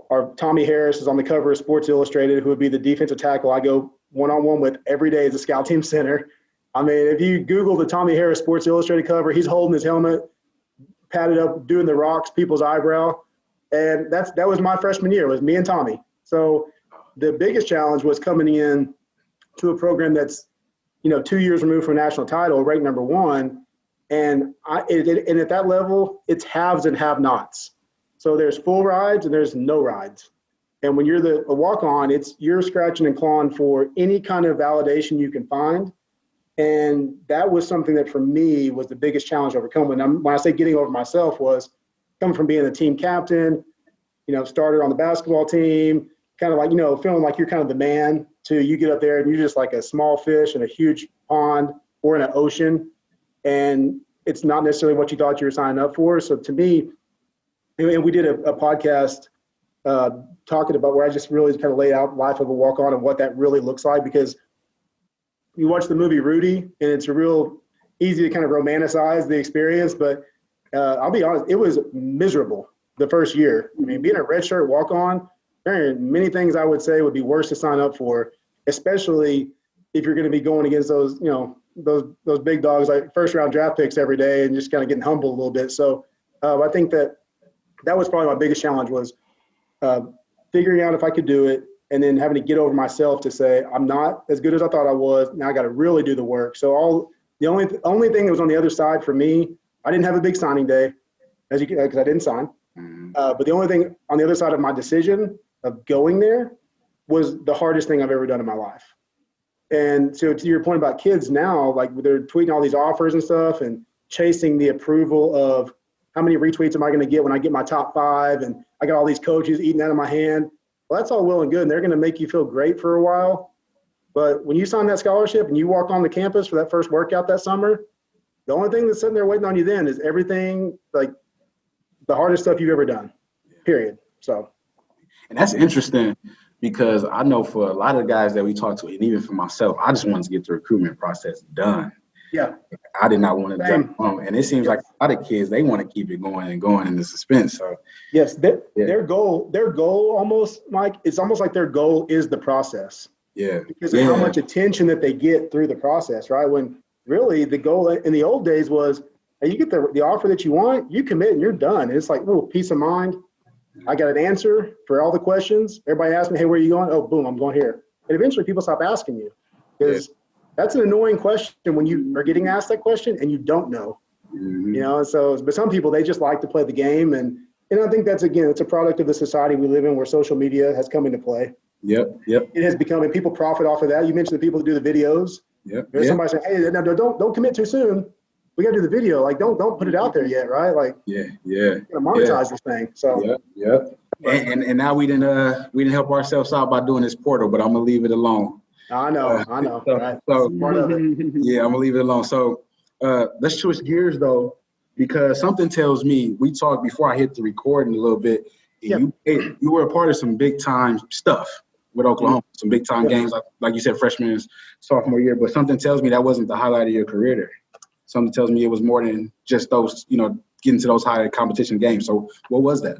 Our Tommy Harris is on the cover of Sports Illustrated, who would be the defensive tackle I go one-on-one with every day as a scout team center. I mean, if you Google the Tommy Harris Sports Illustrated cover, he's holding his helmet, padded up, doing the rocks, people's eyebrow. And that was my freshman year, was me and Tommy. So the biggest challenge was coming in to a program that's, 2 years removed from a national title, ranked number 1. And at that level, it's haves and have-nots. So there's full rides and there's no rides. And when you're a walk-on, you're scratching and clawing for any kind of validation you can find. And that was something that for me was the biggest challenge to overcome. When I say getting over myself, was coming from being a team captain, started on the basketball team, kind of feeling like you're kind of the man, to you get up there and you're just like a small fish in a huge pond or in an ocean. And it's not necessarily what you thought you were signing up for. So to me, and we did a podcast talking about where I just really kind of laid out life of a walk-on and what that really looks like, because you watch the movie Rudy, and it's a real, easy to kind of romanticize the experience, but I'll be honest, it was miserable the first year. I mean, being a redshirt walk-on, there are many things I would say would be worse to sign up for, especially if you're going to be going against those, those big dogs like first-round draft picks every day and just kind of getting humbled a little bit. So I think that was probably my biggest challenge was figuring out if I could do it, and then having to get over myself to say, I'm not as good as I thought I was. Now I got to really do the work. So the only thing that was on the other side for me, I didn't have a big signing day, because I didn't sign. But the only thing on the other side of my decision of going there was the hardest thing I've ever done in my life. And so to your point about kids now, like they're tweeting all these offers and stuff and chasing the approval of how many retweets am I going to get when I get my top 5, and I got all these coaches eating out of my hand. Well, that's all well and good, and they're going to make you feel great for a while. But when you sign that scholarship and you walk on the campus for that first workout that summer, the only thing that's sitting there waiting on you then is everything, like the hardest stuff you've ever done, period. So, and that's interesting because I know for a lot of guys that we talk to, and even for myself, I just wanted to get the recruitment process done. Yeah. I did not want to jump on. And it seems like a lot of kids, they want to keep it going and going in the suspense. So yes, their goal almost, Mike, it's almost like their goal is the process. Yeah. Because of how much attention that they get through the process, right? When really the goal in the old days was, hey, you get the offer that you want, you commit and you're done. And it's like, oh, peace of mind. I got an answer for all the questions. Everybody asks me, hey, where are you going? Oh, boom, I'm going here. And eventually people stop asking you because that's an annoying question when you are getting asked that question and you don't know. So, but some people, they just like to play the game. And I think that's, again, it's a product of the society we live in where social media has come into play. Yep. It has become, and people profit off of that. You mentioned the people that do the videos. There's somebody saying, hey, no, don't commit too soon. We got to do the video. Like, don't put it out there yet, right? Like, you gotta monetize this thing. So, And now we didn't help ourselves out by doing this portal, but I'm gonna leave it alone. I know. Right? So Part of it. yeah, I'm gonna leave it alone. So let's switch gears though, because something tells me we talked before I hit the recording a little bit. And you were a part of some big time stuff with Oklahoma, some big time games, like you said, freshman and sophomore year. But something tells me that wasn't the highlight of your career there. Something tells me it was more than just those, getting to those high competition games. So what was that?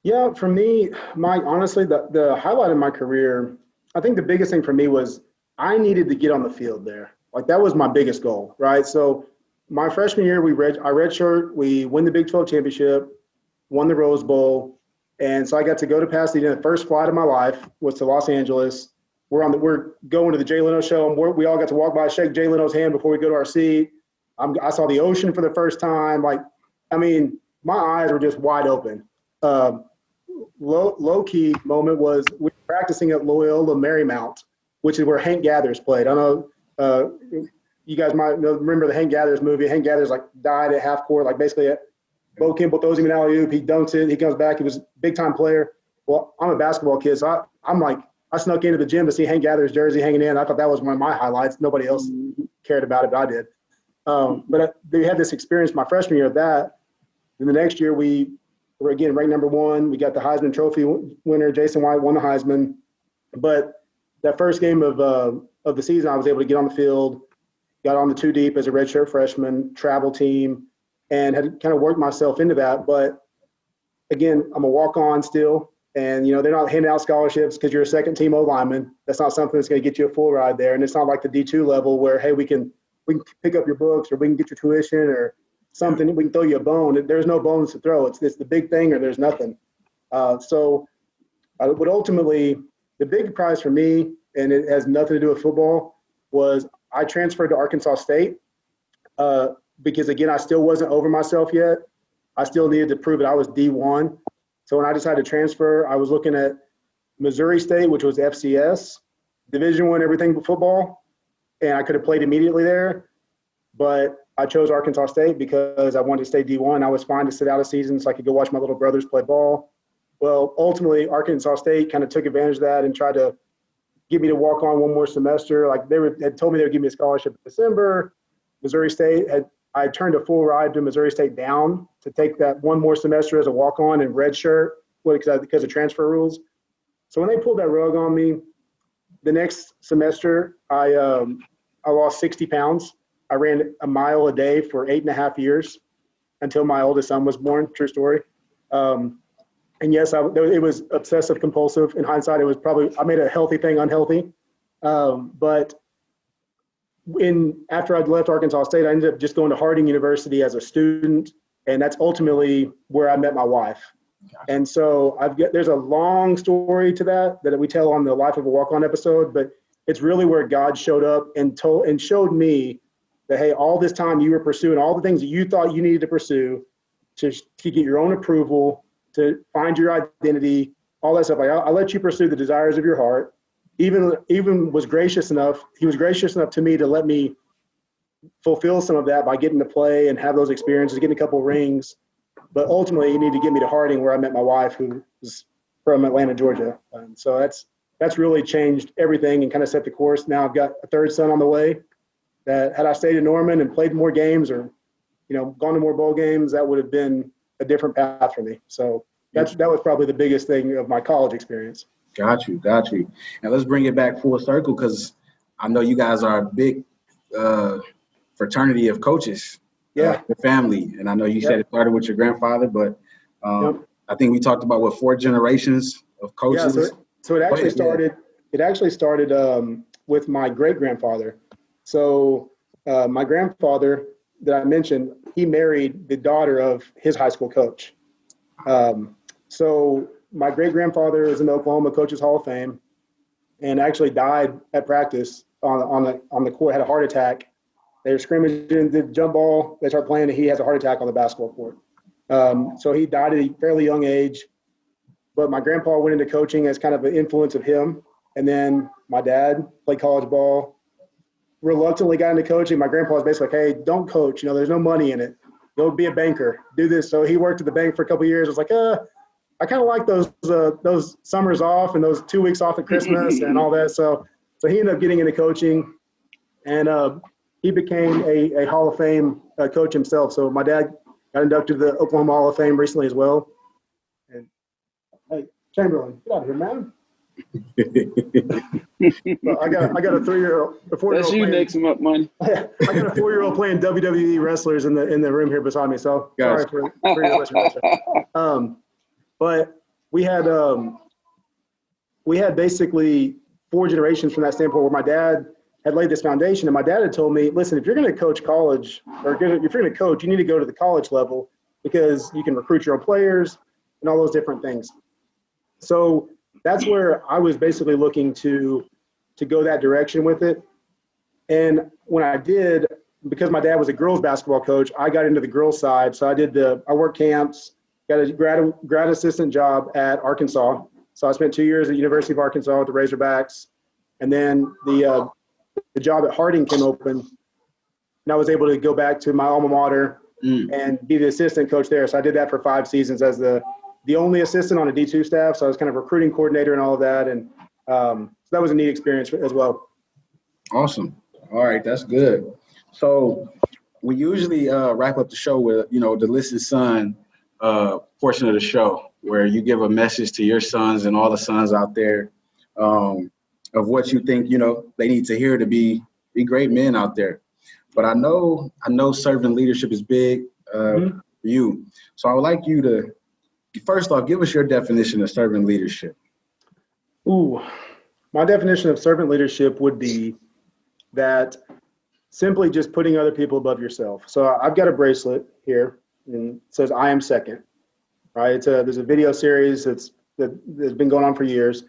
Yeah, for me, Mike, honestly, the highlight of my career, I think the biggest thing for me was I needed to get on the field there. Like that was my biggest goal, right? So my freshman year, I redshirt, we win the Big 12 championship, won the Rose Bowl. And so I got to go to Pasadena. The first flight of my life was to Los Angeles. We're going to the Jay Leno show, and we all got to walk by, shake Jay Leno's hand before we go to our seat. I saw the ocean for the first time. Like, I mean, my eyes were just wide open. Low key moment was we were practicing at Loyola Marymount, which is where Hank Gathers played. I know you guys might remember the Hank Gathers movie. Hank Gathers died at half court, basically Bo Kimball throws him an alley-oop, he dunks it, he comes back, he was a big time player. Well, I'm a basketball kid, so I snuck into the gym to see Hank Gathers' jersey hanging in. I thought that was one of my highlights. Nobody else cared about it, but I did. But they had this experience my freshman year of that. Then the next year we were again ranked number 1. We got the Heisman Trophy winner, Jason White, won the Heisman. But that first game of the season, I was able to get on the field, got on the 2 deep as a redshirt freshman, travel team, and had kind of worked myself into that. But again, I'm a walk-on still. And, they're not handing out scholarships because you're a second team O-lineman. That's not something that's going to get you a full ride there. And it's not like the D2 level where, hey, we can pick up your books or we can get your tuition or something. We can throw you a bone. There's no bones to throw. It's the big thing or there's nothing. But ultimately, the big prize for me, and it has nothing to do with football, was I transferred to Arkansas State because, again, I still wasn't over myself yet. I still needed to prove that I was D1. So when I decided to transfer, I was looking at Missouri State, which was FCS, Division I, everything but football, and I could have played immediately there. But I chose Arkansas State because I wanted to stay D1. I was fine to sit out a season so I could go watch my little brothers play ball. Well, ultimately, Arkansas State kind of took advantage of that and tried to get me to walk on one more semester. Had told me they would give me a scholarship in December. Missouri State I turned a full ride to Missouri State down to take that one more semester as a walk-on and redshirt because of transfer rules. So when they pulled that rug on me, the next semester I lost 60 pounds. I I ran a mile a day for 8.5 years until my oldest son was born. True story. And yes, it was obsessive compulsive. In hindsight, it was probably, I made a healthy thing unhealthy. But after I'd left Arkansas State, I ended up just going to Harding University as a student. And that's ultimately where I met my wife. And so there's a long story to that we tell on the Life of a Walk-On episode, but it's really where God showed up and showed me that, hey, all this time you were pursuing all the things that you thought you needed to pursue to get your own approval, to find your identity, all that stuff. Like, I let you pursue the desires of your heart. Even was gracious enough. He was gracious enough to me to let me fulfill some of that by getting to play and have those experiences, getting a couple of rings. But ultimately, you need to get me to Harding, where I met my wife, who is from Atlanta, Georgia. So that's really changed everything and kind of set the course. Now I've got a third son on the way. That had I stayed in Norman and played more games, or gone to more bowl games, that would have been a different path for me. So that was probably the biggest thing of my college experience. Got you. And let's bring it back full circle, because I know you guys are a big fraternity of coaches. Yeah. Your family. And I know you said it started with your grandfather, but I think we talked about 4 generations of coaches. Yeah, so it actually started with my great grandfather. So my grandfather that I mentioned, he married the daughter of his high school coach. So my great grandfather is in the Oklahoma Coaches Hall of Fame, and actually died at practice on the court. Had a heart attack. They were scrimmaging the jump ball. They start playing, and he has a heart attack on the basketball court. So he died at a fairly young age. But my grandpa went into coaching as kind of an influence of him. And then my dad played college ball, reluctantly got into coaching. My grandpa was basically like, hey, don't coach. There's no money in it. Go be a banker. Do this. So he worked at the bank for a couple of years. I was like, I kind of like those summers off and those 2 weeks off at Christmas and all that. So he ended up getting into coaching, and he became a Hall of Fame coach himself. So my dad got inducted to the Oklahoma Hall of Fame recently as well. And hey, Chamberlain, get out of here, man. Well, I got a 4-year-old. That's you next him up, money. I got a 4-year-old playing WWE wrestlers in the room here beside me. So sorry for your listeners. But we had basically 4 generations from that standpoint, where my dad had laid this foundation. And my dad had told me, listen, if you're going to coach college, or if you're going to coach, you need to go to the college level, because you can recruit your own players and all those different things. So that's where I was basically looking to go that direction with it. And when I did, because my dad was a girls basketball coach, I got into the girls side. So I worked camps, got a grad assistant job at Arkansas. So I spent 2 years at University of Arkansas with the Razorbacks. And then the job at Harding came open, and I was able to go back to my alma mater and be the assistant coach there. So I did that for 5 seasons as the only assistant on a D2 staff. So I was kind of recruiting coordinator and all of that. And so that was a neat experience as well. Awesome. All right. That's good. So we usually wrap up the show with, the Listen Son portion of the show, where you give a message to your sons and all the sons out there of what you think, they need to hear to be great men out there. But I know servant leadership is big for you. So I would like you to, first off, give us your definition of servant leadership. Ooh, my definition of servant leadership would be that simply just putting other people above yourself. So I've got a bracelet here, and it says, I am second, right? There's a video series that's been going on for years.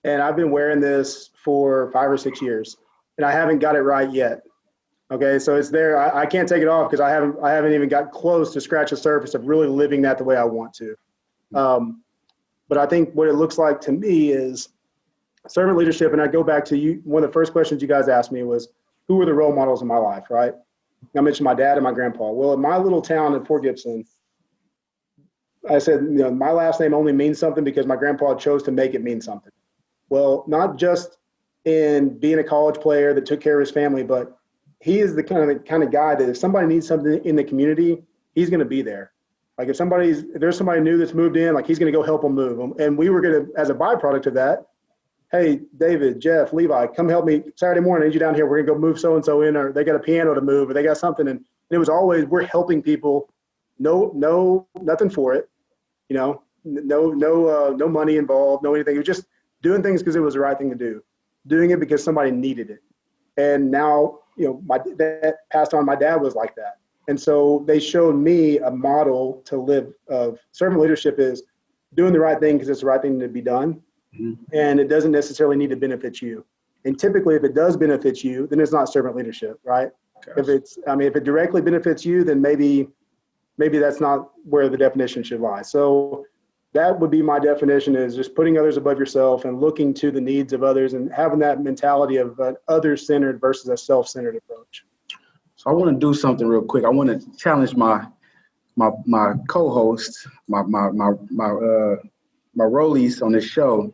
And I've been wearing this for 5 or 6 years, and I haven't got it right yet. Okay, so it's there. I can't take it off because I haven't even got close to scratch the surface of really living that the way I want to. But I think what it looks like to me is servant leadership. And I go back to you. One of the first questions you guys asked me was, who were the role models in my life, right? I mentioned my dad and my grandpa. Well, in my little town in Fort Gibson, I said, my last name only means something because my grandpa chose to make it mean something. Well, not just in being a college player that took care of his family, but he is the kind of guy that if somebody needs something in the community, he's going to be there. Like if there's somebody new that's moved in, like he's going to go help them move them. And we were going to, as a byproduct of that, hey, David, Jeff, Levi, come help me Saturday morning. I need you down here. We're gonna go move so-and-so in, or they got a piano to move, or they got something. And it was always, we're helping people. No, nothing for it. No money involved, no anything. It was just doing things because it was the right thing to do, doing it because somebody needed it. And now, my dad passed on. My dad was like that. And so they showed me a model to live of. Servant leadership is doing the right thing because it's the right thing to be done. Mm-hmm. And it doesn't necessarily need to benefit you. And typically, if it does benefit you, then it's not servant leadership, right? If it directly benefits you, then maybe that's not where the definition should lie. So that would be my definition, is just putting others above yourself and looking to the needs of others and having that mentality of an other-centered versus a self-centered approach. So I want to do something real quick. I want to challenge my co-hosts, my rollies on this show.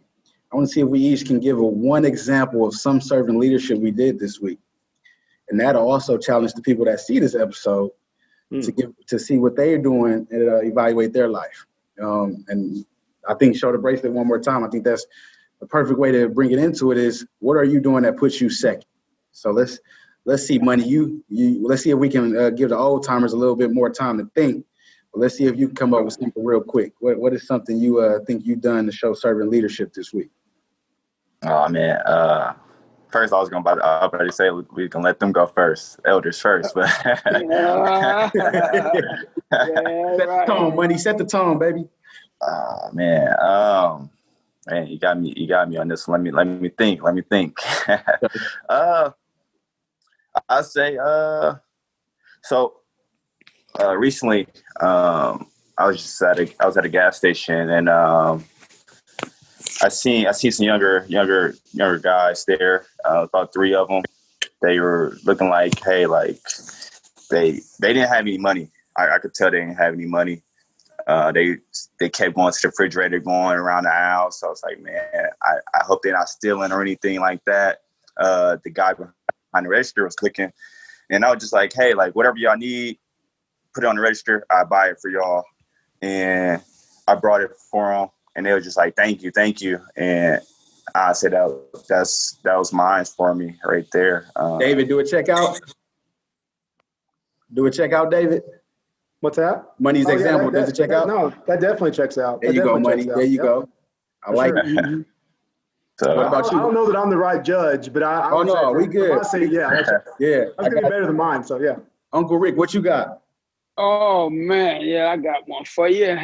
I want to see if we each can give one example of some servant leadership we did this week. And that'll also challenge the people that see this episode to see what they're doing and evaluate their life. And I think show the bracelet one more time. I think that's the perfect way to bring it into it is, what are you doing that puts you second? So let's see, Money. Let's see if we can give the old timers a little bit more time to think. But let's see if you can come up with something real quick. What is something you think you've done to show servant leadership this week? Oh man. First, I was going to already say we can let them go first, elders first. But Set the tone, Money. Set the tone, baby. Man, you got me on this. Let me think. I say recently I was at a gas station, and I seen some younger guys there, about 3 of them. They were looking like, hey, like they didn't have any money. I could tell they didn't have any money. They kept going to the refrigerator, going around the aisle. So I was like, man, I hope they're not stealing or anything like that. The guy behind the register was looking, and I was just like, hey, like whatever y'all need, put it on the register. I buy it for y'all. And I brought it for them. And they were just like, thank you. And I said, that was mine for me right there. David, do a checkout. David. What's that? Money's example. Does it check out? No, that definitely checks out. There you go, Money. There you go. I like it. So, what about you? I don't know that I'm the right judge, but we good. I say, yeah. Yeah. That's going to be better than mine, so yeah. Uncle Rick, what you got? Oh man, yeah, I got one for you.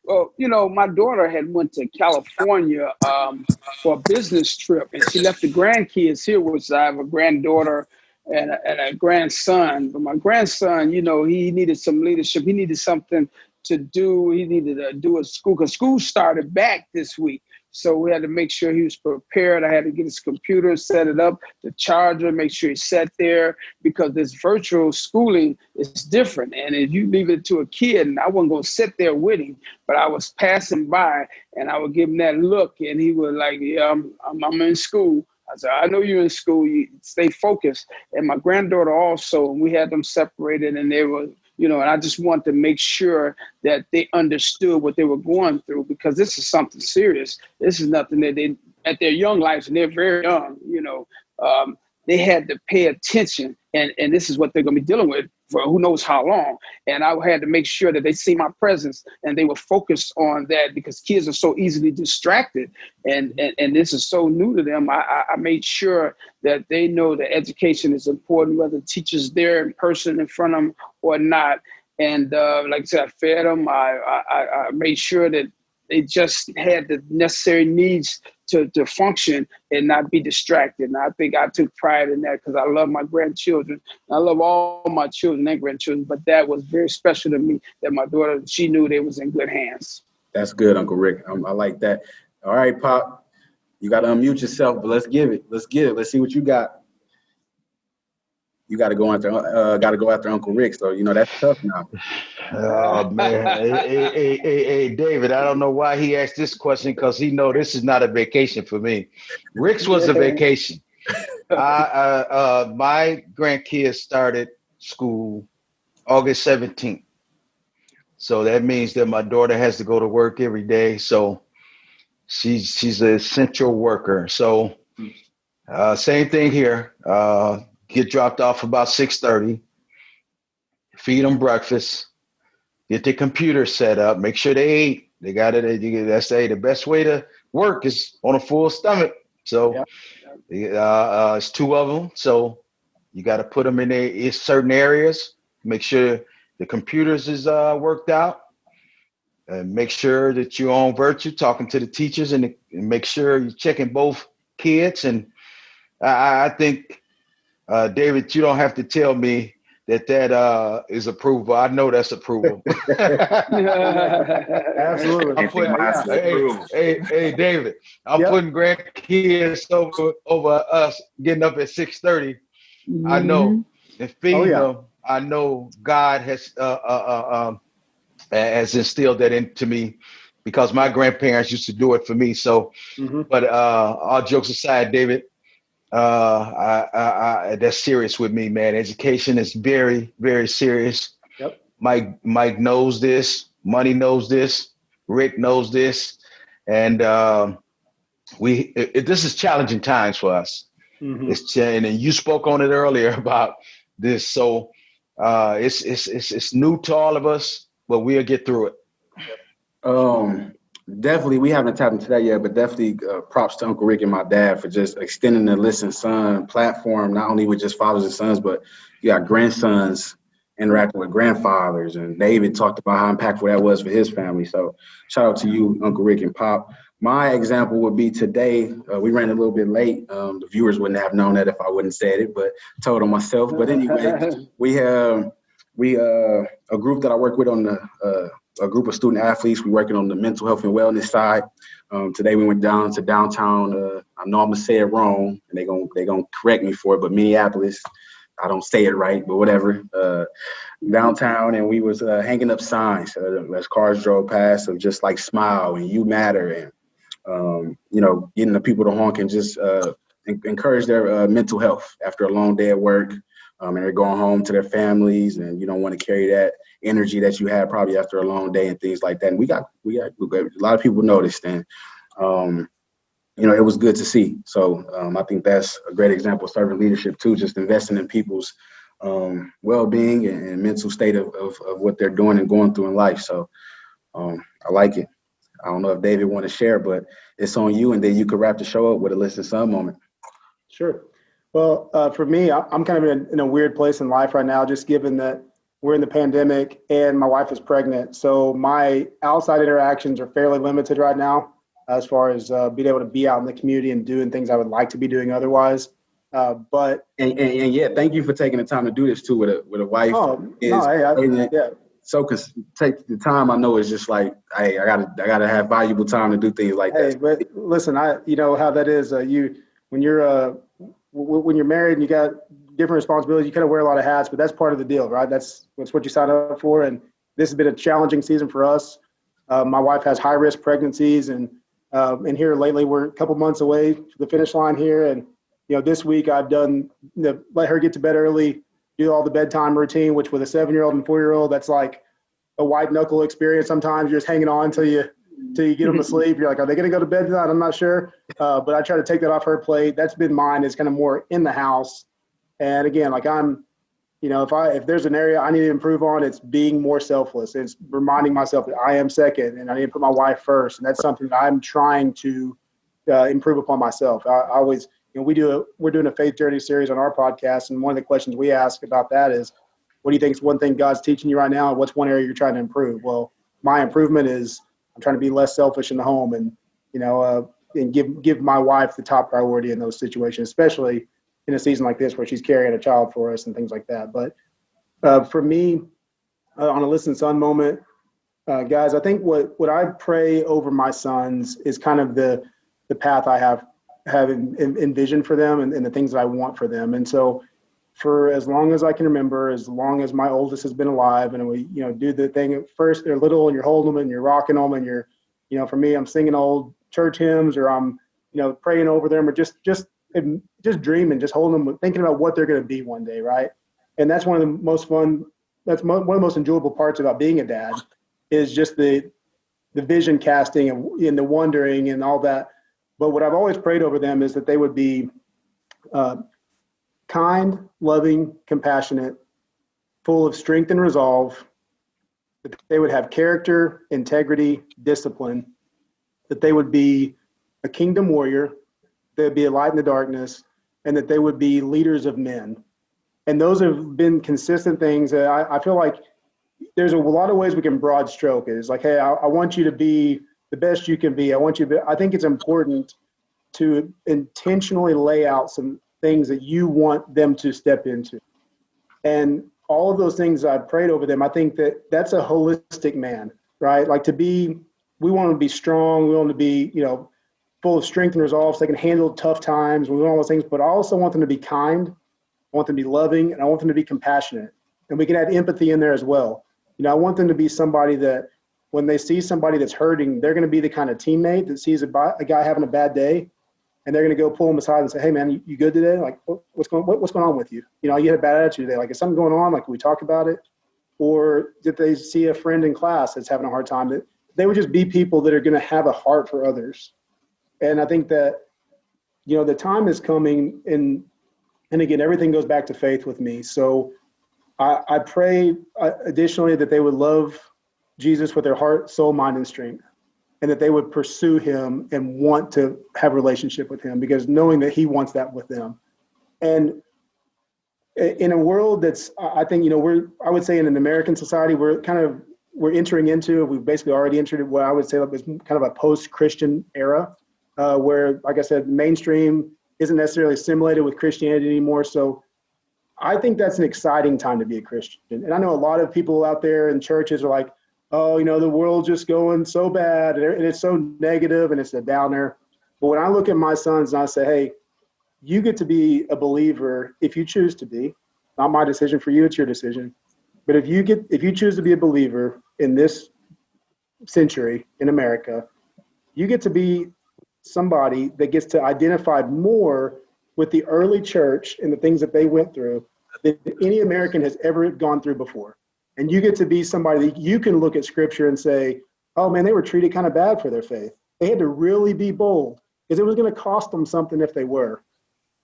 Well, my daughter had went to California for a business trip, and she left the grandkids here, which I have a granddaughter and a grandson. But my grandson, he needed some leadership. He needed something to do. He needed to do a school, because school started back this week. So we had to make sure he was prepared. I had to get his computer, set it up, the charger, make sure he sat there, because this virtual schooling is different. And if you leave it to a kid, and I wasn't going to sit there with him, but I was passing by and I would give him that look, and he was like, yeah, I'm in school. I said, I know you're in school. You stay focused. And my granddaughter also, and we had them separated, and they were, and I just wanted to make sure that they understood what they were going through, because this is something serious. This is nothing that they, at their young lives, and they're very young, they had to pay attention, and this is what they're going to be dealing with for who knows how long. And I had to make sure that they see my presence and they were focused on that, because kids are so easily distracted, and this is so new to them. I made sure that they know that education is important, whether the teacher's there in person in front of them or not. And like I said, I fed them. I made sure that they just had the necessary needs to function and not be distracted. And I think I took pride in that, because I love my grandchildren. I love all my children and grandchildren, but that was very special to me, that my daughter, she knew they was in good hands. That's good, Uncle Rick. I like that. All right, Pop, you got to unmute yourself, but let's give it. Let's see what you got. You got to go after Uncle Rick. So, that's tough now. Oh man, hey, David, I don't know why he asked this question, because he know this is not a vacation for me. Rick's was a vacation. My grandkids started school August 17th. So that means that my daughter has to go to work every day. So she's an essential worker. So same thing here. Get dropped off about 6:30. Feed them breakfast. Get the computer set up. Make sure they ate. They got it. That's the best way to work is on a full stomach. So it's two of them. So you got to put them in certain areas. Make sure the computers is worked out. And make sure that you're on virtue, talking to the teachers, and make sure you're checking both kids. And I think, David, you don't have to tell me that is approval. I know that's approval. Absolutely. Hey, David, I'm putting grandkids over us getting up at 6:30. I know, and feeding them. I know God has instilled that into me because my grandparents used to do it for me. So, but all jokes aside, David, that's serious with me, man. Education is very, very serious. Yep. Mike knows this. Money knows this. Rick knows this, and this is challenging times for us. And you spoke on it earlier about this, so it's new to all of us, but we'll get through it. Definitely, we haven't tapped into that yet, but definitely props to Uncle Rick and my dad for just extending the Listen Son platform, not only with just fathers and sons, but you got grandsons interacting with grandfathers. And David talked about how impactful that was for his family. So shout out to you, Uncle Rick and Pop. My example would be today. We ran a little bit late. The viewers wouldn't have known that if I wouldn't said it, but told them myself. But anyway, we have a group that I work with on a group of student athletes. We're working on the mental health and wellness side. Today we went down to downtown. I know I'm gonna say it wrong, and they're gonna correct me for it, but Minneapolis. I don't say it right, but whatever. Downtown, and we was hanging up signs as cars drove past of just like smile and you matter, and getting the people to honk and just encourage their mental health after a long day at work. And they're going home to their families, and you don't want to carry that energy that you had probably after a long day and things like that. And we got a lot of people noticed, and it was good to see. So I think that's a great example of servant leadership too, just investing in people's well-being and mental state of what they're doing and going through in life. So I like it. I don't know if David want to share, but it's on you, and then you could wrap the show up with a Listen Son moment. Sure. Well, for me, I'm kind of in a weird place in life right now, just given that we're in the pandemic and my wife is pregnant. So my outside interactions are fairly limited right now as far as being able to be out in the community and doing things I would like to be doing otherwise. But thank you for taking the time to do this too with a wife. So take the time. I know it's just like, hey, I gotta have valuable time to do things like that. Hey, but listen, you know how that is. When you're married and you got different responsibilities, you kind of wear a lot of hats, but that's part of the deal, right? That's what you signed up for. And this has been a challenging season for us. My wife has high risk pregnancies, and here lately we're a couple months away from the finish line here. And, this week I've done let her get to bed early, do all the bedtime routine, which with a 7-year-old and 4-year-old, that's like a white knuckle experience. Sometimes you're just hanging on until you get them to sleep. You're like, are they going to go to bed tonight? I'm not sure. But I try to take that off her plate. That's been mine, is kind of more in the house. And again, like if there's an area I need to improve on, it's being more selfless. It's reminding myself that I am second and I need to put my wife first. And that's something that I'm trying to improve upon myself. I always, we're doing a faith journey series on our podcast. And one of the questions we ask about that is, what do you think is one thing God's teaching you right now? And what's one area you're trying to improve? Well, my improvement is I'm trying to be less selfish in the home, and and give my wife the top priority in those situations, especially in a season like this where she's carrying a child for us and things like that. But for me, on a Listen Son moment, guys, I think what I pray over my sons is kind of the path I have envisioned for them and the things that I want for them. And so for as long as I can remember, as long as my oldest has been alive, and we, do the thing at first, they're little and you're holding them and you're rocking them and you're, for me, I'm singing old church hymns, or I'm, praying over them, or just dreaming, just holding them, thinking about what they're going to be one day. Right. And that's one of the most fun, one of the most enjoyable parts about being a dad, is just the the vision casting and the wondering and all that. But what I've always prayed over them is that they would be kind, loving, compassionate, full of strength and resolve, that they would have character, integrity, discipline, that they would be a kingdom warrior, they would be a light in the darkness, and that they would be leaders of men. And those have been consistent things that I feel like there's a lot of ways we can broad stroke it. It's like, hey, I want you to be the best you can be. I think it's important to intentionally lay out some things that you want them to step into. And all of those things I've prayed over them, I think that's a holistic man, right? Like we want them to be strong. We want them to be, full of strength and resolve so they can handle tough times. We want all those things, but I also want them to be kind. I want them to be loving, and I want them to be compassionate. And we can add empathy in there as well. I want them to be somebody that when they see somebody that's hurting, they're going to be the kind of teammate that sees a guy having a bad day, and they're going to go pull him aside and say, hey man, you good today? Like, what's going on with you? You had a bad attitude today. Like, is something going on? Like, can we talk about it? Or did they see a friend in class that's having a hard time? That they would just be people that are going to have a heart for others. And I think that, the time is coming, and again, everything goes back to faith with me. So I pray additionally that they would love Jesus with their heart, soul, mind, and strength, and that they would pursue him and want to have a relationship with him, because knowing that he wants that with them. And in a world that's, I think, I would say in an American society, we're entering into, we've basically already entered what I would say is kind of a post-Christian era, where, like I said, mainstream isn't necessarily assimilated with Christianity anymore. So I think that's an exciting time to be a Christian. And I know a lot of people out there in churches are like, oh, the world's just going so bad, and it's so negative, and it's a downer. But when I look at my sons and I say, hey, you get to be a believer if you choose to be. Not my decision for you, it's your decision. But if you choose to be a believer in this century in America, you get to be somebody that gets to identify more with the early church and the things that they went through than any American has ever gone through before. And you get to be somebody that you can look at scripture and say, oh man, they were treated kind of bad for their faith. They had to really be bold because it was going to cost them something if they were.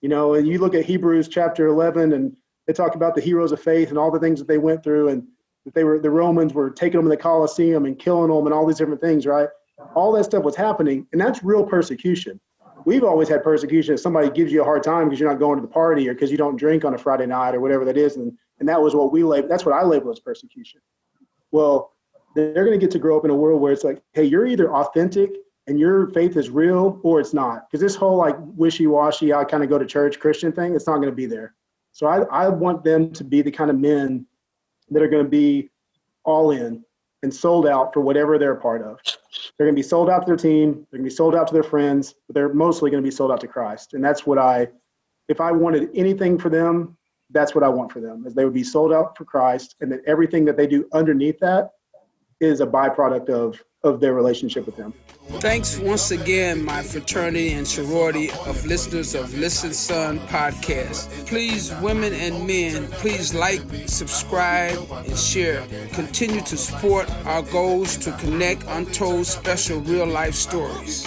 And you look at Hebrews chapter 11, and they talk about the heroes of faith and all the things that they went through, and that the Romans were taking them to the Colosseum and killing them and all these different things, right? All that stuff was happening, and that's real persecution. We've always had persecution if somebody gives you a hard time because you're not going to the party or because you don't drink on a Friday night or whatever that is, and that was what that's what I label as persecution. Well, they're going to get to grow up in a world where it's like, hey, you're either authentic and your faith is real or it's not. Because this whole like wishy-washy, I kind of go to church Christian thing, it's not going to be there. So I want them to be the kind of men that are going to be all in and sold out for whatever they're a part of. They're going to be sold out to their team. They're going to be sold out to their friends, but they're mostly going to be sold out to Christ. And that's what if I wanted anything for them, that's what I want for them, is they would be sold out for Christ, and that everything that they do underneath that is a byproduct of their relationship with him. Thanks once again, my fraternity and sorority of listeners of Listen Son podcast. Please, women and men, please like, subscribe, and share. Continue to support our goals to connect untold special real life stories.